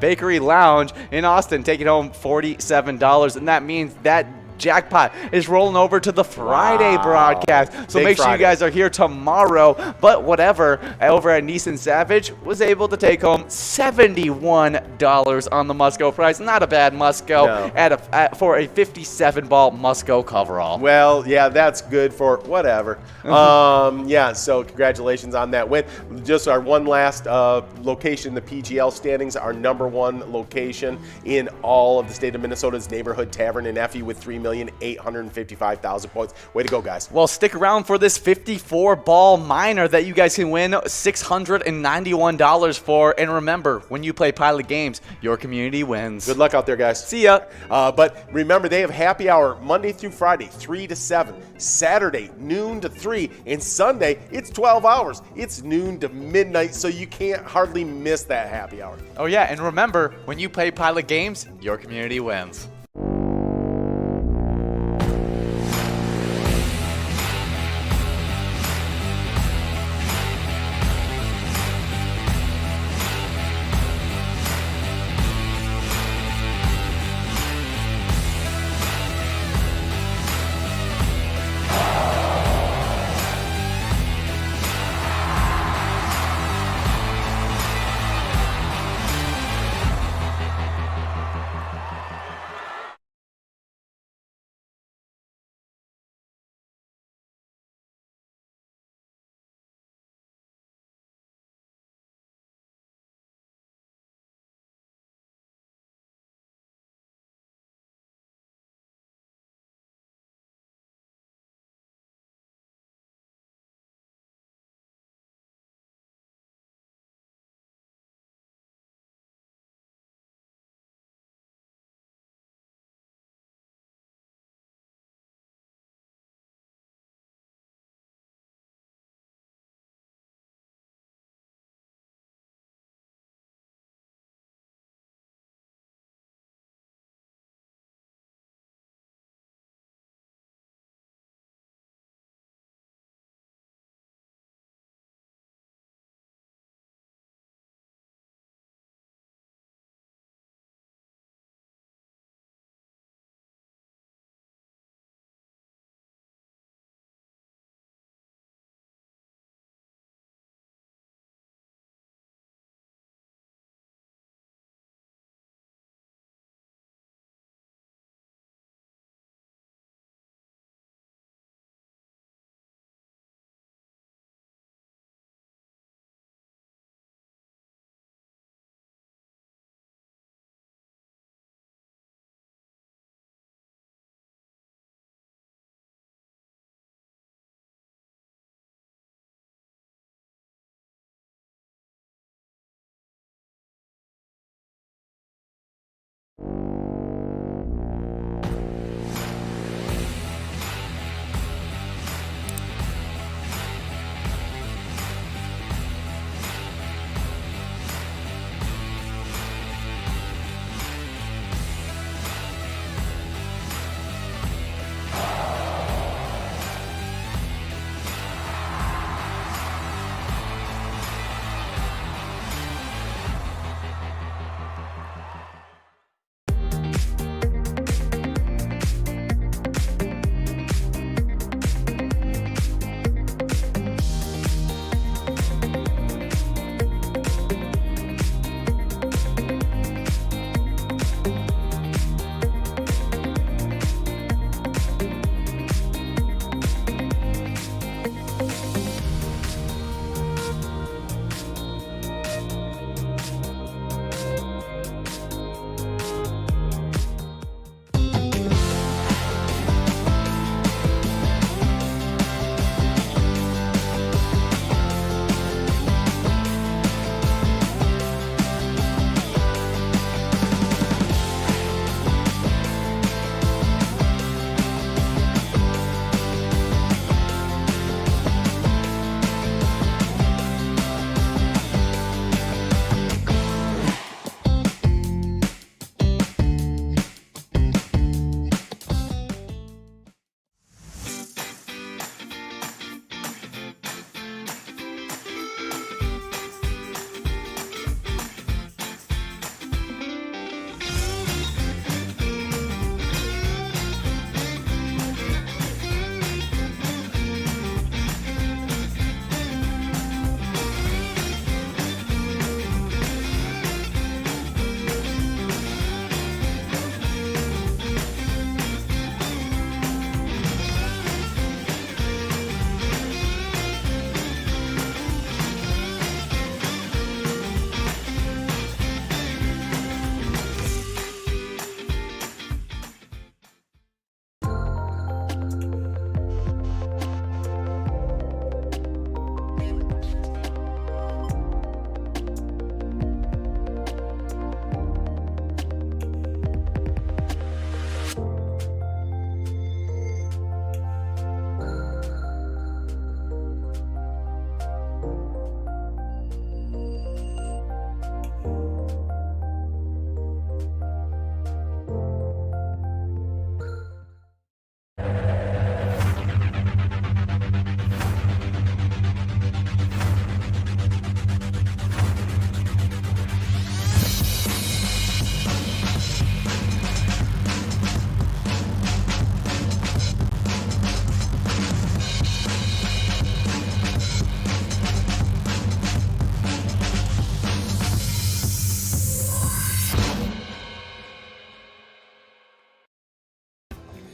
Bakery Lounge in Austin taking home $47, and that means that jackpot is rolling over to the Friday broadcast. So Big make sure Friday. you guys are here tomorrow. But whatever, over at Nissan Savage was able to take home $71 on the Musco prize. Not a bad Musco for a 57-ball Musco coverall. Well, yeah, that's good for whatever. So congratulations on that win. Just our one last location, the PGL standings, our number 1 location in all of the state of Minnesota's Neighborhood Tavern in Effie with 3,855,000 points. Way to go, guys. Well, stick around for this 54-ball minor that you guys can win $691 for. And remember, when you play Pilot Games, your community wins. Good luck out there, guys. See ya. But remember, they have happy hour Monday through Friday, 3 to 7. Saturday, noon to 3. And Sunday, it's 12 hours. It's noon to midnight, so you can't hardly miss that happy hour. Oh, yeah. And remember, when you play Pilot Games, your community wins.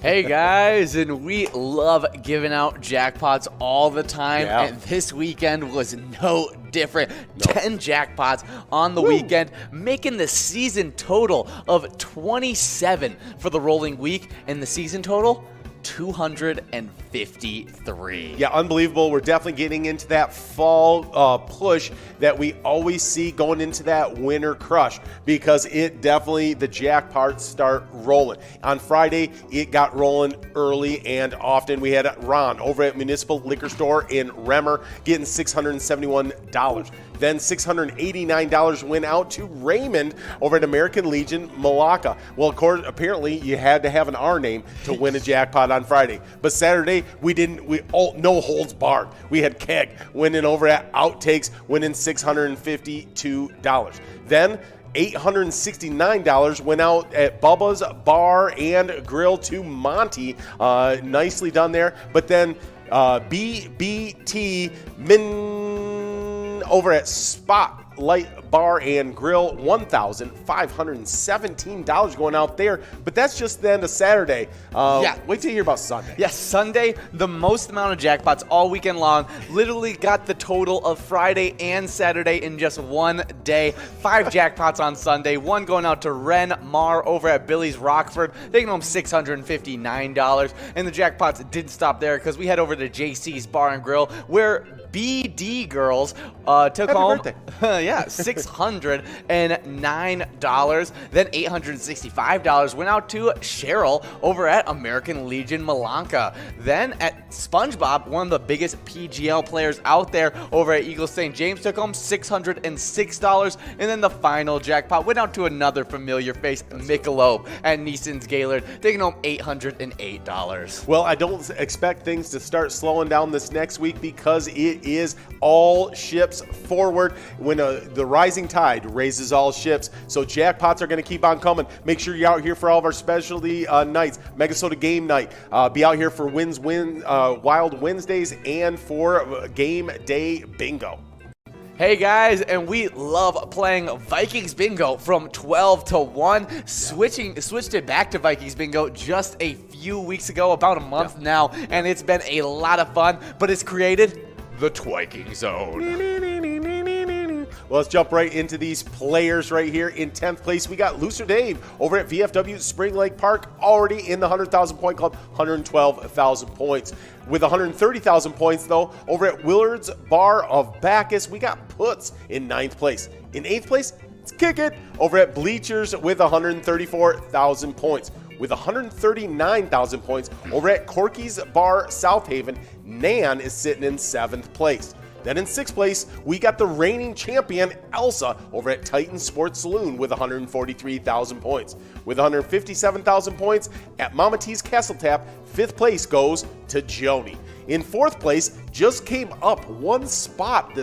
Hey guys, and we love giving out jackpots all the time, Yeah. and this weekend was no different. 10 jackpots on the weekend, making the season total of 27 for the rolling week, and the season total 253. Yeah, unbelievable. We're definitely getting into that fall push that we always see going into that winter crush, because the jackpots start rolling. On Friday, it got rolling early and often. We had Ron over at Municipal Liquor Store in Remmer getting $671. Then $689 went out to Raymond over at American Legion Malacca. Well, of course, apparently you had to have an R name to win a jackpot on Friday. But Saturday, no holds barred. We had Keg winning over at Outtakes, winning $652. Then $869 went out at Bubba's Bar and Grill to Monty. Nicely done there. But then BBT over at Spotlight Bar and Grill, $1,517 going out there. But that's just then a Saturday. Wait till you hear about Sunday. Yes, Sunday, the most amount of jackpots all weekend long. Literally got the total of Friday and Saturday in just one day. 5 jackpots on Sunday. One going out to Ren Mar over at Billy's Rockford, taking home $659. And the jackpots didn't stop there, because we head over to JC's Bar and Grill, where BD Girls took home $609. Then $865 went out to Cheryl over at American Legion Malacca. Then at SpongeBob, one of the biggest PGL players out there over at Eagle St. James, took home $606. And then the final jackpot went out to another familiar face, Michelob at Neeson's Gaylord, taking home $808. Well, I don't expect things to start slowing down this next week, because it is all ships forward. When the rising tide raises all ships, so jackpots are going to keep on coming. Make sure you're out here for all of our specialty nights. Megasota Game Night. Be out here for Wild Wednesdays and for Game Day Bingo. Hey guys, and we love playing Vikings Bingo from 12 to 1. Switched it back to Vikings Bingo just a few weeks ago, about a month now, and it's been a lot of fun, but it's created the Twiking Zone. Well, let's jump right into these players right here. In 10th place, we got Looser Dave over at VFW Spring Lake Park, already in the 100,000 point club, 112,000 points. With 130,000 points, though, over at Willard's Bar of Bacchus, we got Puts in 9th place. In 8th place, it's Kick It over at Bleachers with 134,000 points. With 139,000 points over at Corky's Bar South Haven, Nan is sitting in 7th place. Then in 6th place, we got the reigning champion, Elsa, over at Titan Sports Saloon with 143,000 points. With 157,000 points at Mama T's Castle Tap, 5th place goes to Joni. In 4th place, just came up one spot this